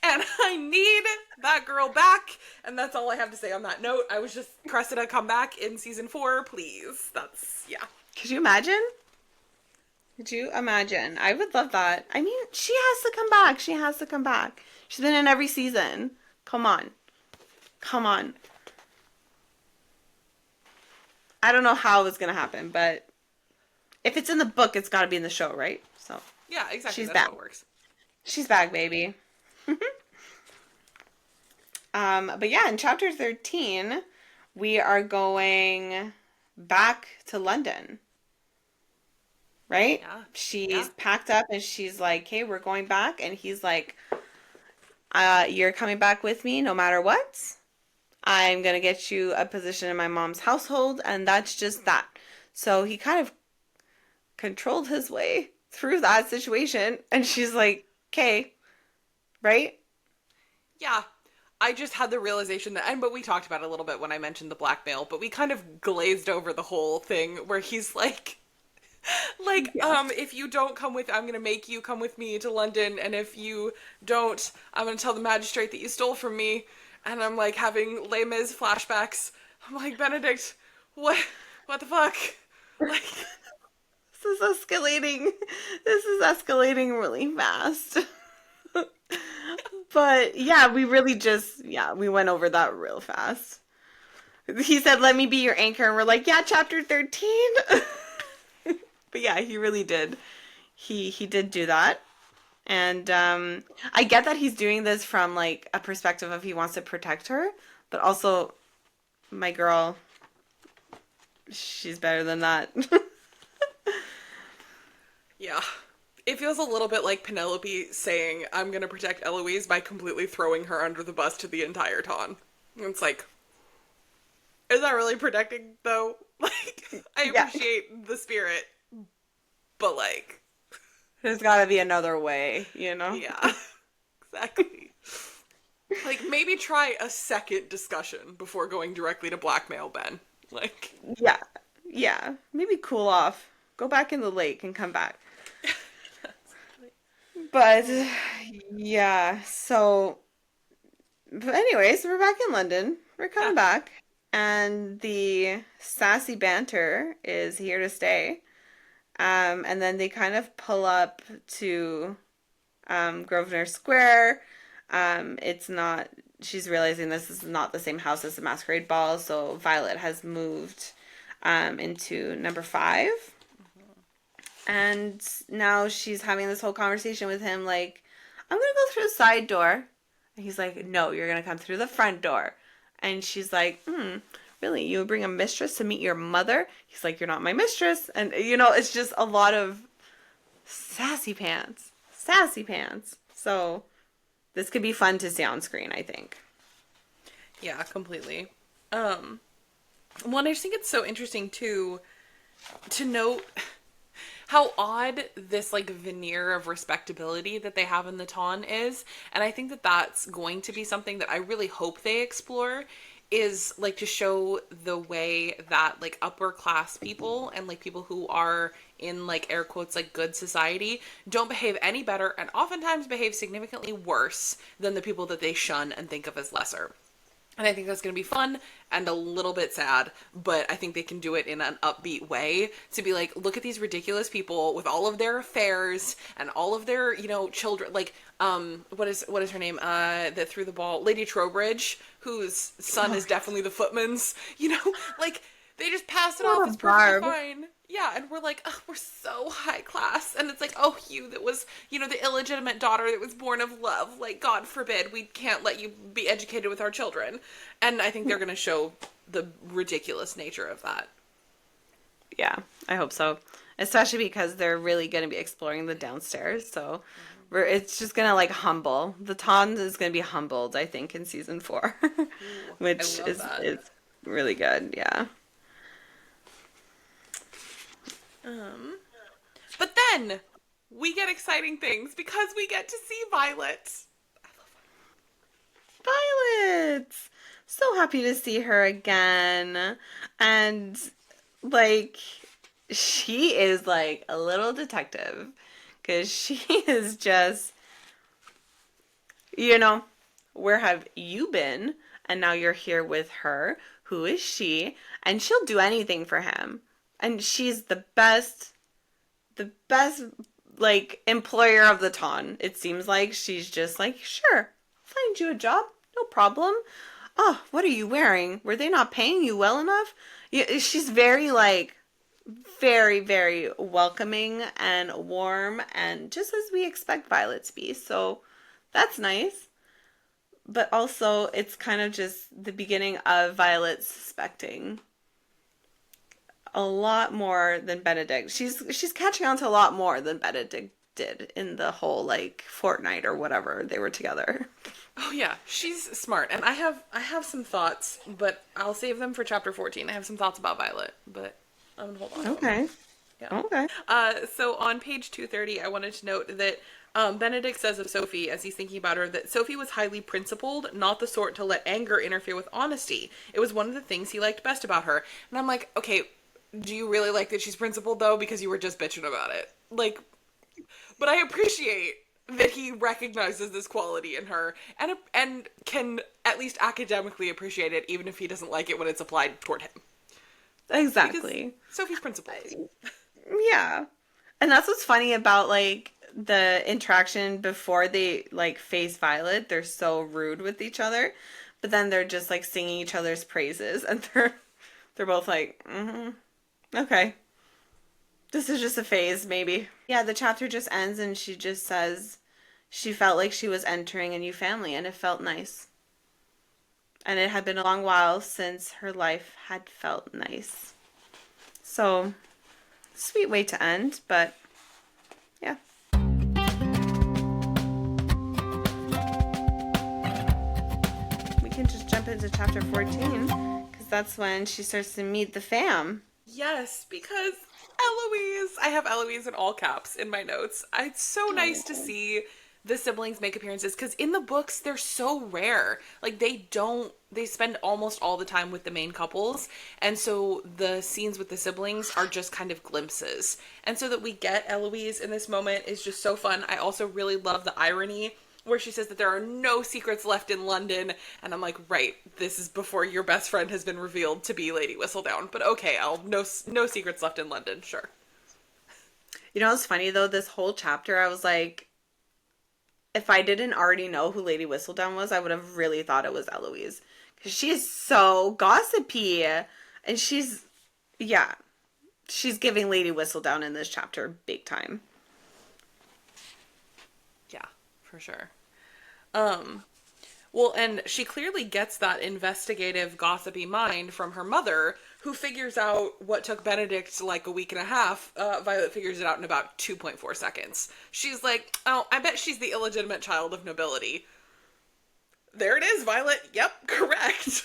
And I need that girl back. And that's all I have to say on that note. I was just, Cressida, come back in season 4, please. That's, yeah. Could you imagine? Could you imagine? I would love that. I mean, she has to come back. She has to come back. She's been in every season. Come on. Come on. I don't know how it's gonna happen, but if it's in the book, it's gotta be in the show, right? So Yeah, exactly. she's That's back. how it works. She's back, baby. But yeah, in chapter 13, we are going back to London, right? Yeah. She's Yeah. packed up and she's like, "Hey, we're going back." And he's like, you're coming back with me no matter what. I'm gonna get you a position in my mom's household, and that's just that." So he kind of controlled his way through that situation, and she's like, "Okay, right?" Yeah. I just had the realization that, and but we talked about it a little bit when I mentioned the blackmail, but we kind of glazed over the whole thing where he's like, Yeah. if you don't come with, I'm gonna make you come with me to London, and if you don't, I'm gonna tell the magistrate that you stole from me. And I'm like having Les Mis flashbacks. I'm like, Benedict, what the fuck? Like, This is escalating. This is escalating really fast. But yeah, we really just, yeah, we went over that real fast. He said, "Let me be your anchor." And we're like, "Yeah, chapter 13." But yeah, he really did. He did do that. And I get that he's doing this from like a perspective of he wants to protect her, but also my girl, she's better than that. yeah. It feels a little bit like Penelope saying, I'm gonna protect Eloise by completely throwing her under the bus to the entire ton. It's like, is that really protecting, though? Like, I Yeah. appreciate the spirit, but like, There's got to be another way, you know? yeah, exactly. Like, maybe try a second discussion before going directly to blackmail Ben. Like, Yeah. Yeah. Maybe cool off. Go back in the lake and come back. But yeah, so but anyways, we're back in London. We're yeah, coming back. And the sassy banter is here to stay. And then they kind of pull up to Grosvenor Square. It's not, she's realizing this is not the same house as the Masquerade Ball, so Violet has moved into number five. And now she's having this whole conversation with him, like, "I'm gonna go through the side door." And he's like, "No, you're gonna come through the front door." And she's like, "Really? You would bring a mistress to meet your mother?" He's like, "You're not my mistress." And, it's just a lot of sassy pants. Sassy pants. So this could be fun to see on screen, I think. yeah, completely. Um, One, I just think it's so interesting to note how odd this like veneer of respectability that they have in the ton is, and I think that that's going to be something that I really hope they explore, is like to show the way that like upper class people and like people who are in like air quotes like good society don't behave any better and oftentimes behave significantly worse than the people that they shun and think of as lesser. And I think that's going to be fun and a little bit sad, but I think they can do it in an upbeat way to be like, look at these ridiculous people with all of their affairs and all of their, children. Like, what is her name? That threw the ball, Lady Trowbridge, whose son is definitely the footman's. Like they just pass it off Poor as perfectly Barb. fine. Yeah, and we're like, oh, we're so high class. And it's like, oh, you that was, the illegitimate daughter that was born of love. Like, God forbid, we can't let you be educated with our children. And I think they're going to show the ridiculous nature of that. Yeah, I hope so. Especially because they're really going to be exploring the downstairs. So it's just going to like humble. The Ton is going to be humbled, I think, in season four, Ooh, I which love that. is really good. Yeah. But then we get exciting things because we get to see Violet. Violet! So happy to see her again. And like, she is like a little detective because she is just, you know, where have you been? And now you're here with her. Who is she? And she'll do anything for him. And she's the best, like, employer of the Ton. It seems like she's just like, "Sure, find you a job. No problem. Oh, what are you wearing? Were they not paying you well enough?" Yeah, she's very, like, very, very welcoming and warm, and just as we expect Violet to be. So that's nice. But also, it's kind of just the beginning of Violet suspecting a lot more than Benedict. She's catching on to a lot more than Benedict did in the whole like fortnight or whatever they were together. Oh yeah, she's smart, and I have some thoughts, but I'll save them for chapter 14. I have some thoughts about Violet, but I'm gonna hold on to them. Okay. Yeah. Okay. So on page 230, I wanted to note that Benedict says of Sophie, as he's thinking about her, that Sophie was highly principled, not the sort to let anger interfere with honesty. It was one of the things he liked best about her. And I'm like, okay, do you really like that she's principled, though? Because you were just bitching about it. Like, but I appreciate that he recognizes this quality in her and can at least academically appreciate it, even if he doesn't like it when it's applied toward him. Exactly. Because Sophie's principled. Yeah. And that's what's funny about like the interaction before they like face Violet. They're so rude with each other, but then they're just like singing each other's praises, and they're both like, okay, this is just a phase, maybe. Yeah, the chapter just ends, and she just says she felt like she was entering a new family, and it felt nice. And it had been a long while since her life had felt nice. So, sweet way to end, but yeah. We can just jump into chapter 14 because that's when she starts to meet the fam. Yes, because Eloise. I have Eloise in all caps in my notes. It's so nice to see the siblings make appearances because in the books they're so rare. Like they spend almost all the time with the main couples, and so the scenes with the siblings are just kind of glimpses. And so that we get Eloise in this moment is just so fun. I also really love the irony where she says that there are no secrets left in London, and I'm like, right, this is before your best friend has been revealed to be Lady Whistledown. But okay, no secrets left in London, sure. You know what's funny though? This whole chapter, I was like, if I didn't already know who Lady Whistledown was, I would have really thought it was Eloise. Because she is so gossipy. And yeah, she's giving Lady Whistledown in this chapter big time. Yeah, for sure. Well, and she clearly gets that investigative, gossipy mind from her mother, who figures out what took Benedict like a week and a half. Violet figures it out in about 2.4 seconds. She's like, oh, I bet she's the illegitimate child of nobility. There it is, Violet. Yep, correct.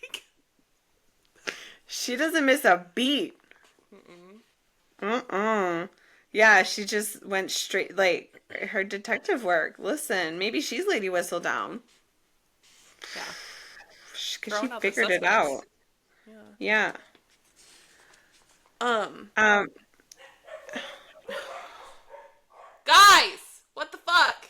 Like, she doesn't miss a beat. Yeah, she just went straight, like, her detective work. Listen, maybe she's Lady Whistledown. Yeah. Because she figured it out. Yeah. Guys! What the fuck?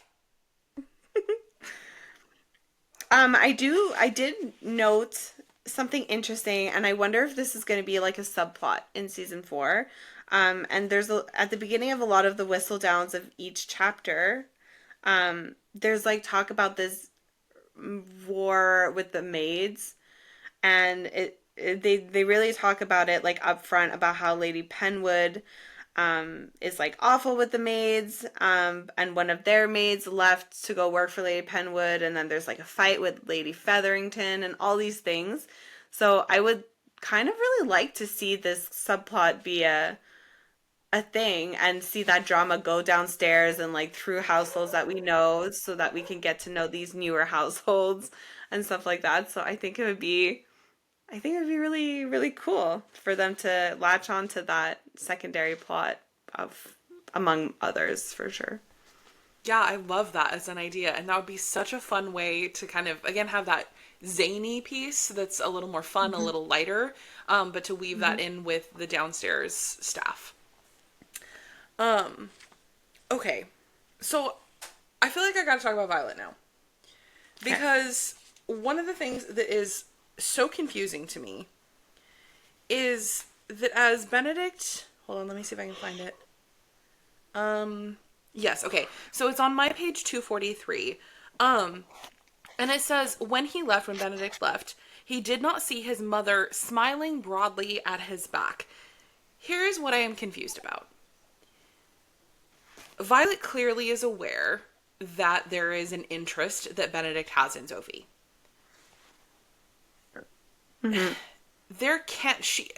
I did note something interesting, and I wonder if this is going to be like a subplot in season 4. And at the beginning of a lot of the Whistledowns of each chapter, there's like talk about this war with the maids, and they really talk about it like up front about how Lady Penwood is like awful with the maids, and one of their maids left to go work for Lady Penwood, and then there's like a fight with Lady Featherington and all these things. So I would kind of really like to see this subplot be a thing and see that drama go downstairs and like through households that we know so that we can get to know these newer households and stuff like that. So I think it would be really, really cool for them to latch on to that secondary plot of, among others, for sure. Yeah, I love that as an idea. And that would be such a fun way to kind of, again, have that zany piece that's a little more fun, a little lighter, but to weave that in with the downstairs staff. Okay. So I feel like I gotta talk about Violet now. Because one of the things that is so confusing to me is that as Benedict, hold on, let me see if I can find it. Yes, okay. So it's on my page 243. And it says, when Benedict left, he did not see his mother smiling broadly at his back. Here's what I am confused about. Violet clearly is aware that there is an interest that Benedict has in Sophie. There can't she...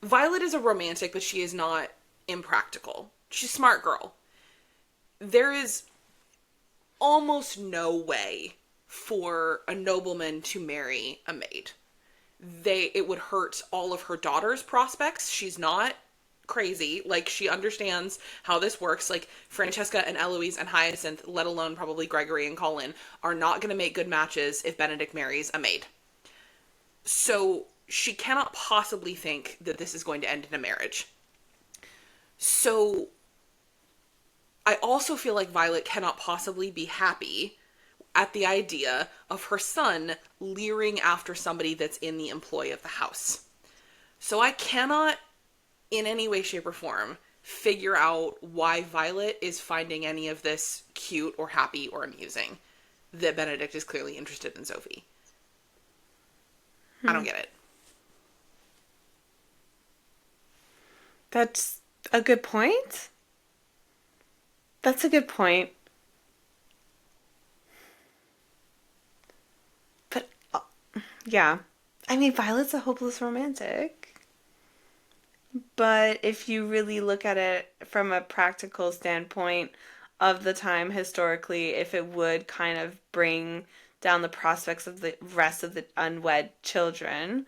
Violet is a romantic, but she is not impractical. She's a smart girl. There is almost no way for a nobleman to marry a maid. It would hurt all of her daughter's prospects. She's not crazy. Like, she understands how this works. Like, Francesca and Eloise and Hyacinth, let alone probably Gregory and Colin, are not going to make good matches if Benedict marries a maid. So she cannot possibly think that this is going to end in a marriage. So I also feel like Violet cannot possibly be happy at the idea of her son leering after somebody that's in the employ of the house. So I cannot, in any way, shape, or form, figure out why Violet is finding any of this cute or happy or amusing that Benedict is clearly interested in Sophie. I don't get it. That's a good point. That's a good point. But, yeah. I mean, Violet's a hopeless romantic. But if you really look at it from a practical standpoint of the time historically, if it would kind of bring down the prospects of the rest of the unwed children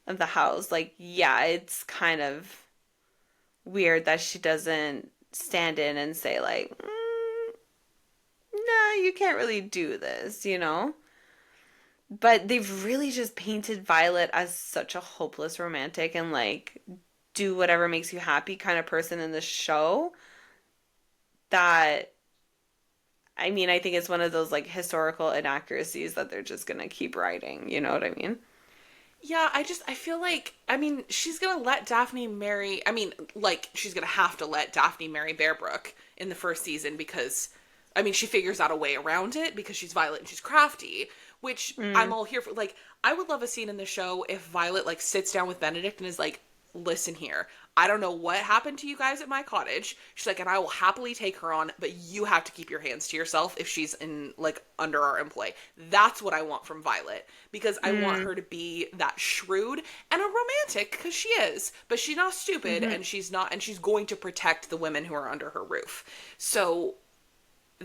of the house, like, yeah, it's kind of weird that she doesn't stand in and say, like, nah, you can't really do this, you know? But they've really just painted Violet as such a hopeless romantic and, like, do whatever makes you happy kind of person in the show that, I mean, I think it's one of those, like, historical inaccuracies that they're just gonna keep writing, you know what I mean? Yeah, I feel like, I mean, she's gonna let Daphne marry, I mean, like, she's gonna have to let Daphne marry Bearbrook in the first season because, I mean, she figures out a way around it because she's Violet and she's crafty, which I'm all here for. Like, I would love a scene in the show if Violet, like, sits down with Benedict and is like, listen here, I don't know what happened to you guys at my cottage. She's like, and I will happily take her on, but you have to keep your hands to yourself if she's in, like, under our employ. That's what I want from Violet, because I want her to be that shrewd and a romantic, because she is, but she's not stupid, and she's going to protect the women who are under her roof. So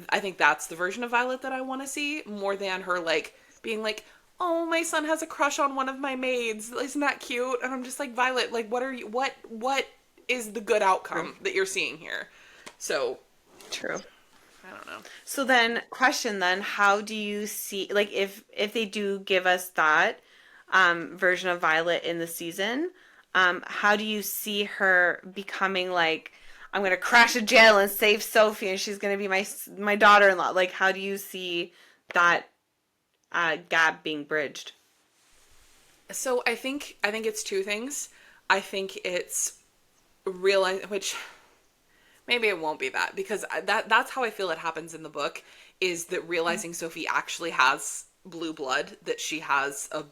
I think that's the version of Violet that I want to see, more than her, like, being like, oh, my son has a crush on one of my maids. Isn't that cute? And I'm just like, Violet, like, what is the good outcome that you're seeing here? So, True. I don't know. So then, question then, how do you see, like, if they do give us that version of Violet in the season, how do you see her becoming, like, I'm gonna crash a jail and save Sophie, and she's gonna be my daughter-in-law? Like, how do you see that gap being bridged? So I think it's two things. I think it's realize, which maybe it won't be that, because that's how I feel it happens in the book, is that realizing Sophie actually has blue blood, that she has a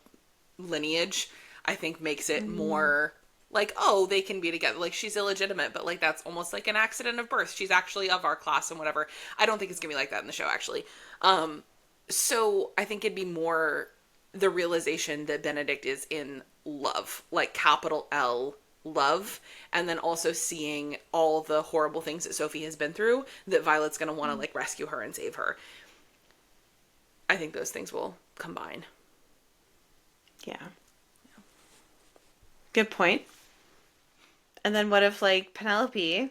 lineage, I think makes it more like, oh, they can be together. Like, she's illegitimate, but, like, that's almost like an accident of birth. She's actually of our class and whatever. I don't think it's gonna be like that in the show, actually. So I think it'd be more the realization that Benedict is in love, like capital L love, and then also seeing all the horrible things that Sophie has been through, that Violet's going to want to, like, rescue her and save her. I think those things will combine. Yeah. Good point. And then what if, like, Penelope,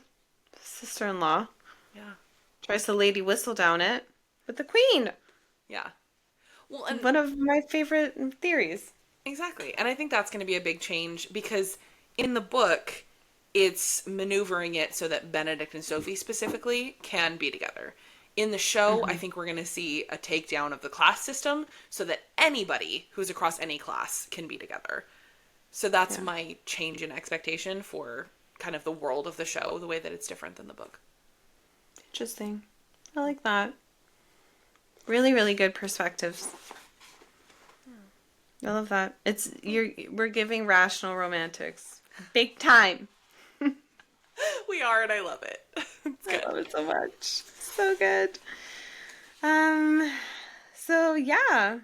sister-in-law, Yeah. tries to lady whistle down it with the queen? Yeah. Well, and One of my favorite theories. exactly. And I think that's going to be a big change, because in the book, it's maneuvering it so that Benedict and Sophie specifically can be together. In the show, I think we're going to see a takedown of the class system so that anybody who's across any class can be together. So that's my change in expectation for kind of the world of the show, the way that it's different than the book. Interesting. I like that. Really, really good perspectives. I love that. We're giving rational romantics. Big time. We are, and I love it. It's good. I love it so much. So good. So yeah.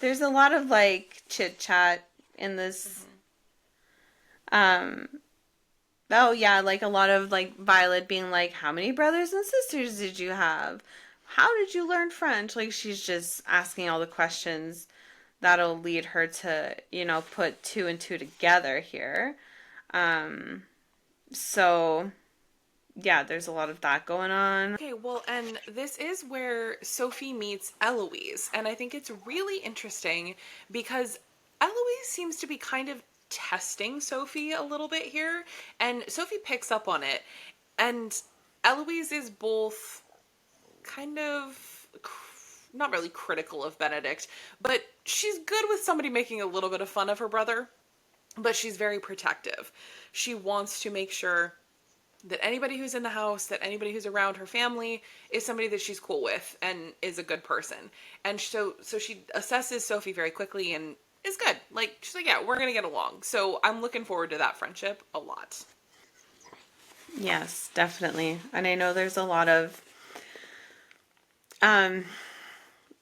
There's a lot of, like, chit chat in this Um, oh yeah, like a lot of like Violet being like, how many brothers and sisters did you have? How did you learn French? Like she's just asking all the questions that'll lead her to, put two and two together here. Um, so yeah, there's a lot of that going on. Okay, well, and this is where Sophie meets Eloise, and I think it's really interesting because Eloise seems to be kind of testing Sophie a little bit here, and Sophie picks up on it, and Eloise is both kind of not really critical of Benedict, but she's good with somebody making a little bit of fun of her brother, but she's very protective. She wants to make sure that anybody who's in the house, that anybody who's around her family is somebody that she's cool with and is a good person. And so she assesses Sophie very quickly and is good. Like she's like, yeah, we're going to get along. So I'm looking forward to that friendship a lot. Yes, definitely. And I know there's um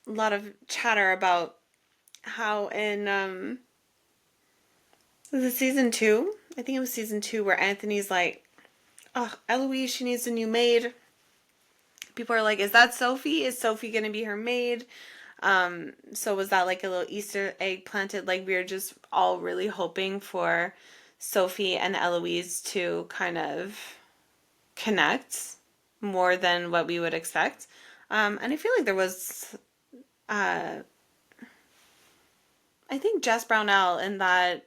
a lot of chatter about how in was it season 2? I think it was season 2 where Anthony's like, "Oh, Eloise, she needs a new maid." People are like, "Is that Sophie? Is Sophie going to be her maid?" So was that like a little Easter egg planted? Like we were just all really hoping for Sophie and Eloise to kind of connect more than what we would expect. And I feel like there was, I think Jess Brownell in that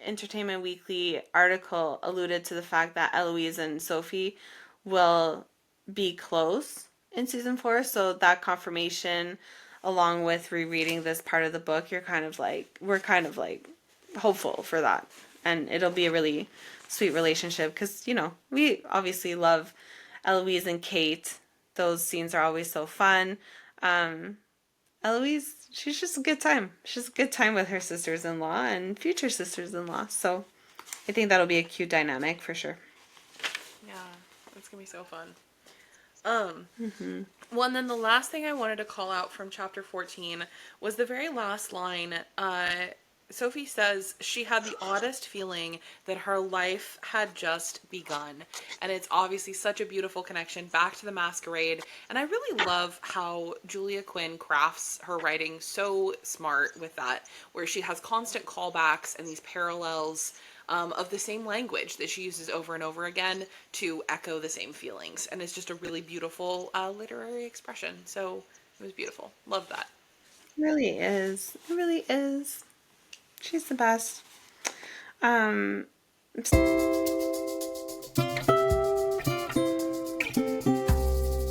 Entertainment Weekly article alluded to the fact that Eloise and Sophie will be close in season 4. So that confirmation, along with rereading this part of the book, we're kind of like hopeful for that. And it'll be a really sweet relationship because, we obviously love Eloise and Kate. Those scenes are always so fun. Eloise, she's just a good time. She's a good time with her sisters-in-law and future sisters-in-law. So I think that'll be a cute dynamic for sure. Yeah, it's going to be so fun. Well, and then the last thing I wanted to call out from chapter 14 was the very last line. Sophie says she had the oddest feeling that her life had just begun. And it's obviously such a beautiful connection back to the masquerade. And I really love how Julia Quinn crafts her writing so smart with that, where she has constant callbacks and these parallels of the same language that she uses over and over again to echo the same feelings. And it's just a really beautiful literary expression. So it was beautiful. Love that. It really is. It really is. She's the best. Um,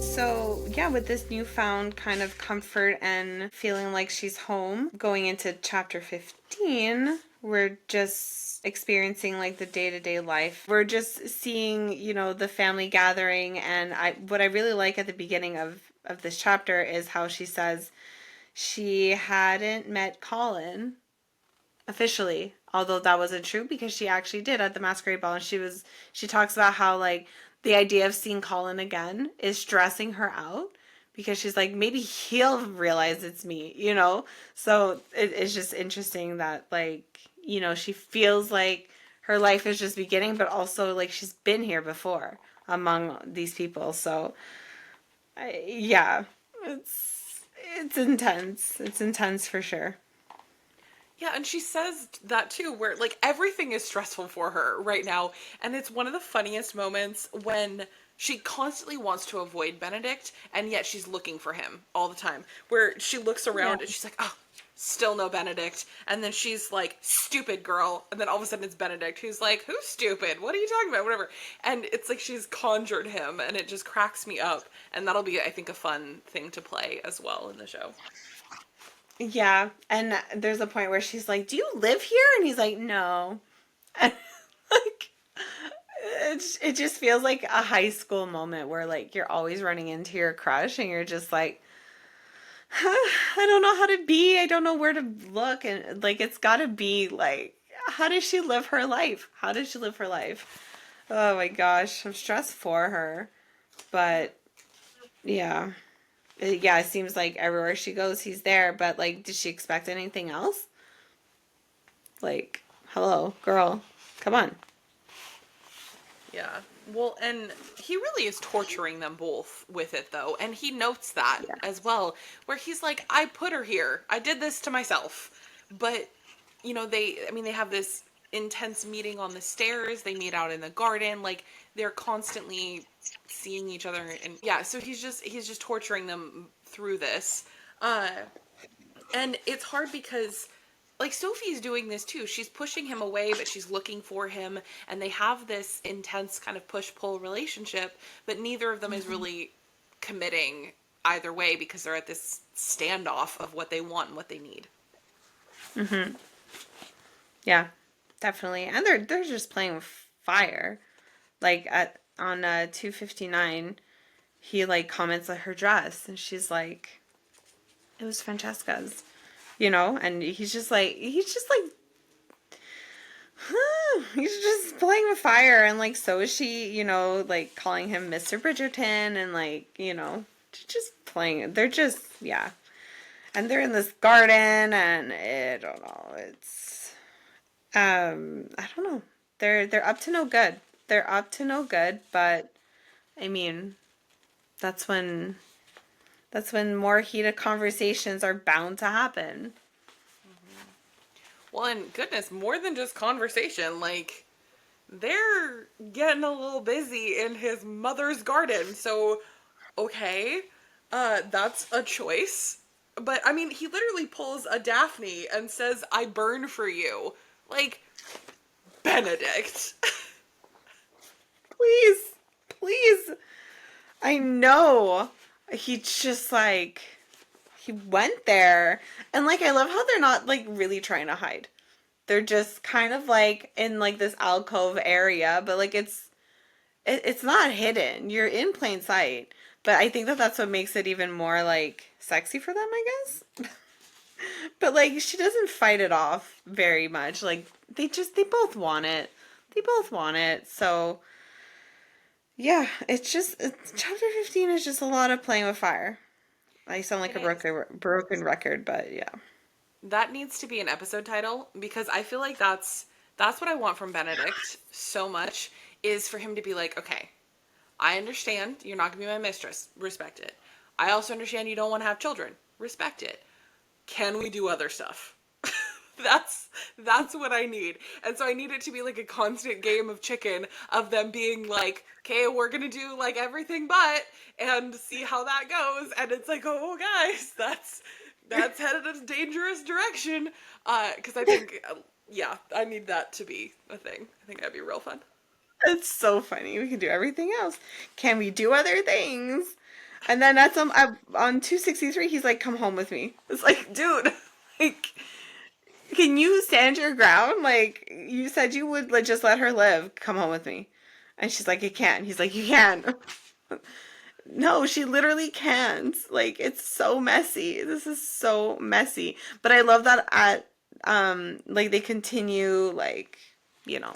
so yeah, with this newfound kind of comfort and feeling like she's home, going into chapter 15, we're just experiencing like the day-to-day life. We're just seeing, the family gathering, and what I really like at the beginning of this chapter is how she says she hadn't met Colin officially, although that wasn't true because she actually did at the masquerade ball. And she talks about how like the idea of seeing Colin again is stressing her out because she's like, maybe he'll realize it's me. So it's just interesting that like, she feels like her life is just beginning, but also like she's been here before among these people. So yeah, it's intense. It's intense for sure. Yeah, and she says that too, where like everything is stressful for her right now. And it's one of the funniest moments when she constantly wants to avoid Benedict, and yet she's looking for him all the time. Where she looks around and she's like, oh, still no Benedict. And then she's like, stupid girl. And then all of a sudden it's Benedict who's like, who's stupid? What are you talking about? Whatever. And it's like she's conjured him, and it just cracks me up. And that'll be, I think, a fun thing to play as well in the show. Yeah, and there's a point where she's like, "Do you live here?" And he's like, "No." And like it just feels like a high school moment where like you're always running into your crush and you're just like, I don't know how to be. I don't know where to look, and like it's got to be like, how does she live her life? How does she live her life? Oh my gosh, I'm stressed for her. But yeah. Yeah, it seems like everywhere she goes, he's there. But, like, did she expect anything else? Like, hello, girl. Come on. Yeah. Well, and he really is torturing them both with it, though. And he notes that Yeah. as well, where he's like, I put her here. I did this to myself. But, they have this intense meeting on the stairs. They meet out in the garden. Like, they're constantly seeing each other. And yeah, so he's just torturing them through this. Uh, and it's hard because like Sophie's doing this too. She's pushing him away, but she's looking for him, and they have this intense kind of push-pull relationship, but neither of them is really committing either way because they're at this standoff of what they want and what they need. Yeah, definitely. And they're just playing with fire. Like at on 259, he like comments on her dress and she's like, it was Francesca's, and he's just like he's just playing with fire, and like so is she, like calling him Mr. Bridgerton, and like, just playing. They're just, yeah. And they're in this garden, and I don't know. It's I don't know. They're up to no good. They're up to no good, but I mean, that's when more heated conversations are bound to happen. Well, and goodness, more than just conversation, like they're getting a little busy in his mother's garden. So, okay, that's a choice. But I mean, he literally pulls a Daphne and says, "I burn for you." Like, Benedict. Please, please. I know. He just like he went there, and like I love how they're not like really trying to hide. They're just kind of like in like this alcove area, but like it's not hidden. You're in plain sight. But I think that that's what makes it even more like sexy for them, I guess. But like she doesn't fight it off very much. Like they both want it. They both want it. So yeah, chapter 15 is just a lot of playing with fire. I sound like It a is. broken record, but yeah. That needs to be an episode title because I feel like that's what I want from Benedict so much is for him to be like, okay, I understand you're not gonna be my mistress. Respect it. I also understand you don't want to have children. Respect it. Can we do other stuff? that's that's what I need. And so I need it to be like a constant game of chicken of them being like, okay, we're gonna do like everything but and see how that goes. And it's like, oh guys, that's headed in a dangerous direction. Because I think, yeah, I need that to be a thing. I think that'd be real fun. It's so funny. We can do everything else. Can we do other things? And then at on 263, he's like, "Come home with me." It's like, dude, like, can you stand your ground? Like, you said you would like, just let her live. Come home with me. And she's like, "I can't." He's like, "You can." No, she literally can't. Like, it's so messy. This is so messy. But I love that like they continue like, you know,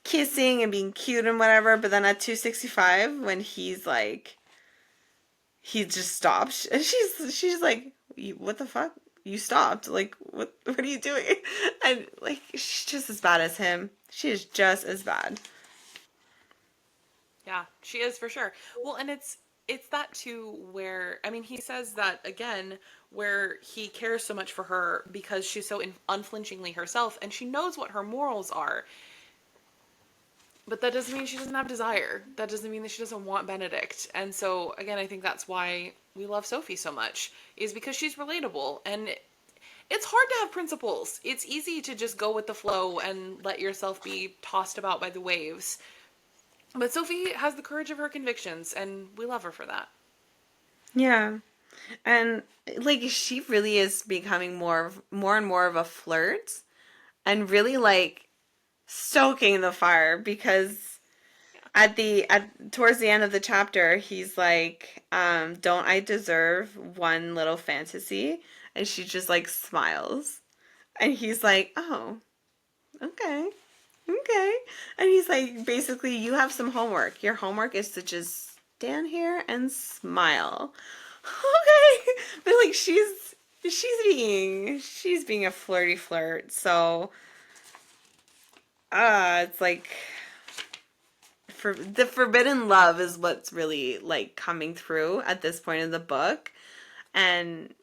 kissing and being cute and whatever, but then at 265 when he's like he just stops and she's like, what the fuck, you stopped, like what are you doing? And like she's just as bad as him. She is just as bad. Yeah, she is for sure. Well, and it's that too where I mean he says that again where he cares so much for her because she's so unflinchingly herself and she knows what her morals are. But that doesn't mean she doesn't have desire. That doesn't mean that she doesn't want Benedict. And so again, I think that's why we love Sophie so much is because she's relatable and it's hard to have principles. It's easy to just go with the flow and let yourself be tossed about by the waves. But Sophie has the courage of her convictions, and we love her for that. Yeah. And like she really is becoming more and more of a flirt, and really like stoking the fire, because at towards the end of the chapter he's like, don't I deserve one little fantasy? And she just like smiles, and he's like, oh, okay, okay. And he's like, basically, you have some homework. Your homework is to just stand here and smile. Okay. But like she's being a flirty flirt. So It's like for the forbidden love is what's really like coming through at this point in the book. And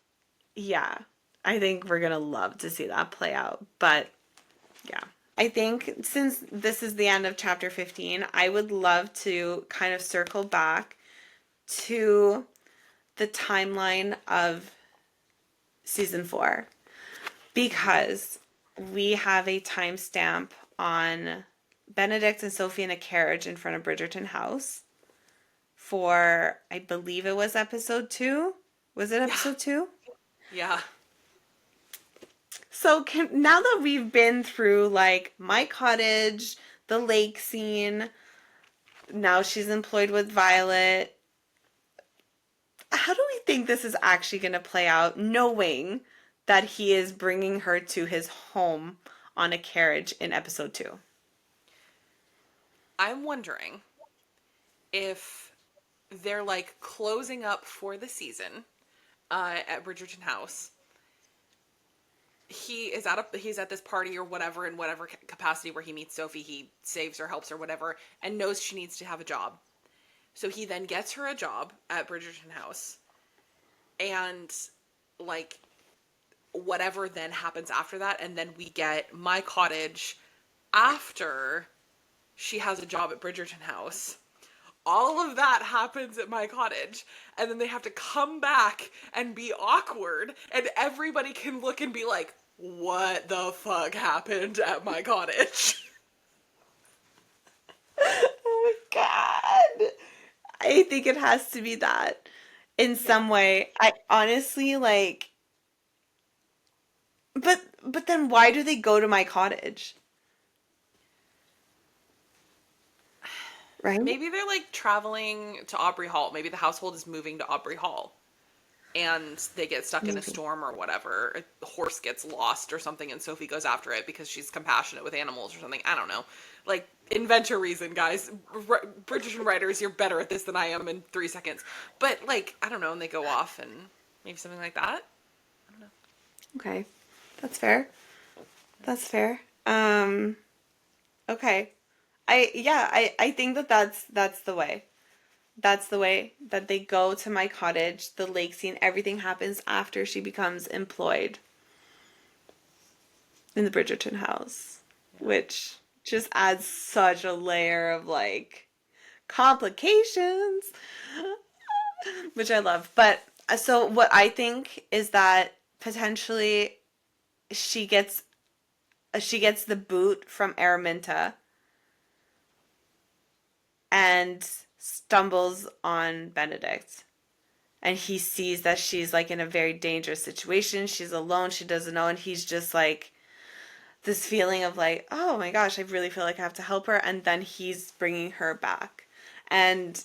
yeah, I think we're gonna love to see that play out. But yeah. I think since this is the end of chapter 15, I would love to kind of circle back to the timeline of season 4 because we have a timestamp on Benedict and Sophie in a carriage in front of Bridgerton House for, I believe it was episode 2. Was it Yeah. episode 2? Yeah. So now that we've been through like my cottage, the lake scene, now she's employed with Violet. How do we think this is actually going to play out, knowing that he is bringing her to his home on a carriage in episode 2? I'm wondering if they're like closing up for the season at Bridgerton House. He's at this party or whatever in whatever capacity where he meets Sophie, he saves her, helps her, whatever, and knows she needs to have a job. So he then gets her a job at Bridgerton House, and like whatever then happens after that, and then we get My Cottage after she has a job at Bridgerton House. All of that happens at My Cottage, and then they have to come back and be awkward, and everybody can look and be like, what the fuck happened at My Cottage? Oh my god. I think it has to be that in some way. I honestly like but then why do they go to my cottage? Right? Maybe they're like traveling to Aubrey Hall. Maybe the household is moving to Aubrey Hall. And they get stuck in a storm or whatever. A horse gets lost or something, and Sophie goes after it because she's compassionate with animals or something. I don't know. Like, invent a reason, guys. Bridgerton writers, you're better at this than I am in 3 seconds. But, like, I don't know, and they go off and maybe something like that. I don't know. Okay. That's fair. That's fair. Okay. I think that's the way. That's the way that they go to my cottage. The lake scene, everything happens after she becomes employed in the Bridgerton house, which just adds such a layer of like complications, which I love. But so what I think is that potentially she gets the boot from Araminta and stumbles on Benedict. And he sees that she's like in a very dangerous situation. She's alone. She doesn't know. And he's just like this feeling of like, oh my gosh, I really feel like I have to help her. And then he's bringing her back. And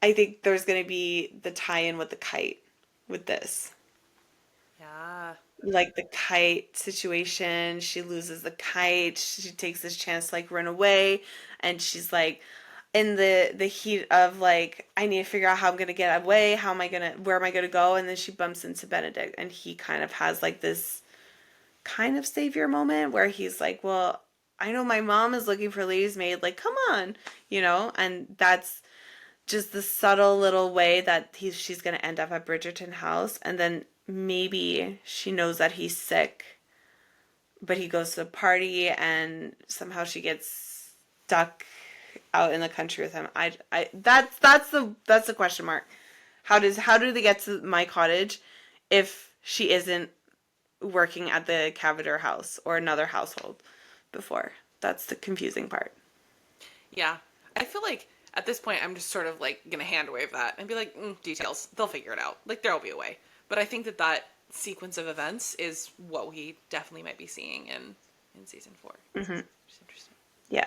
I think there's going to be the tie-in with the kite with this. Yeah. Like the kite situation, she loses the kite, she takes this chance to like run away, and she's like in the heat of like, I need to figure out how I'm gonna get away, where am I gonna go, and then she bumps into Benedict, and he kind of has like this kind of savior moment where he's like, well, I know my mom is looking for lady's maid, like come on, and that's just the subtle little way that she's gonna end up at Bridgerton House, and then maybe she knows that he's sick, but he goes to a party and somehow she gets stuck out in the country with him. That's the question mark. How do they get to my cottage if she isn't working at the Cavender house or another household before? That's the confusing part. Yeah. I feel like at this point I'm just sort of like gonna hand wave that and be like, details. They'll figure it out. Like there'll be a way. But I think that sequence of events is what we definitely might be seeing in season 4. Mm-hmm. Which is interesting. Yeah.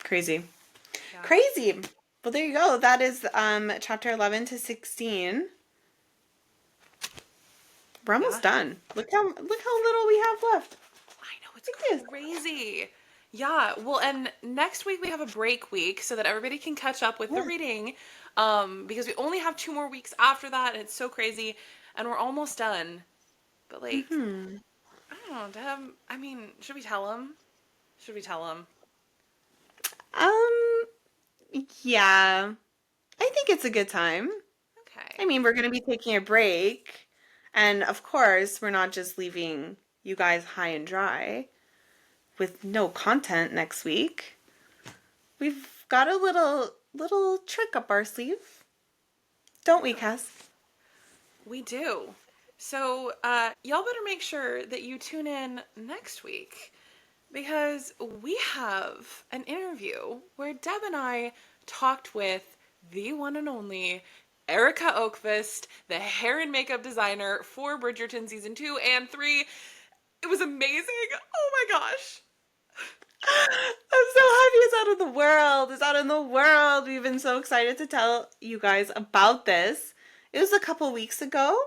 Crazy. Yeah. Crazy. Well, there you go. That is chapter 11 to 16. We're almost done. Look how little we have left. I know, it's crazy. Yeah, well, and next week we have a break week so that everybody can catch up with the reading, because we only have 2 more weeks after that, and it's so crazy, and we're almost done. But like, I don't know, Deb. I mean, should we tell him? Should we tell him? Um, yeah. I think it's a good time. I Okay. mean, we're going to be taking a break. And of course, we're not just leaving you guys high and dry with no content next week. We've got a little trick up our sleeve, don't we, Cass? We do. So, y'all better make sure that you tune in next week because we have an interview where Deb and I talked with the one and only Erica Oakvist, the hair and makeup designer for Bridgerton season 2 and 3. It was amazing. Oh my gosh. I'm so happy it's out of the world. It's out in the world. We've been so excited to tell you guys about this. It was a couple weeks ago.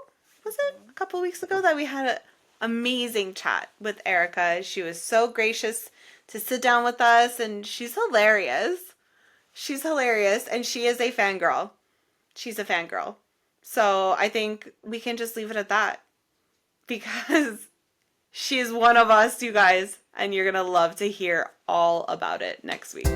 Was it a couple weeks ago that we had an amazing chat with Erica? She was so gracious to sit down with us, and she's hilarious. She's hilarious, and she is a fangirl. She's a fangirl. So I think we can just leave it at that because she's one of us, you guys, and you're going to love to hear all about it next week.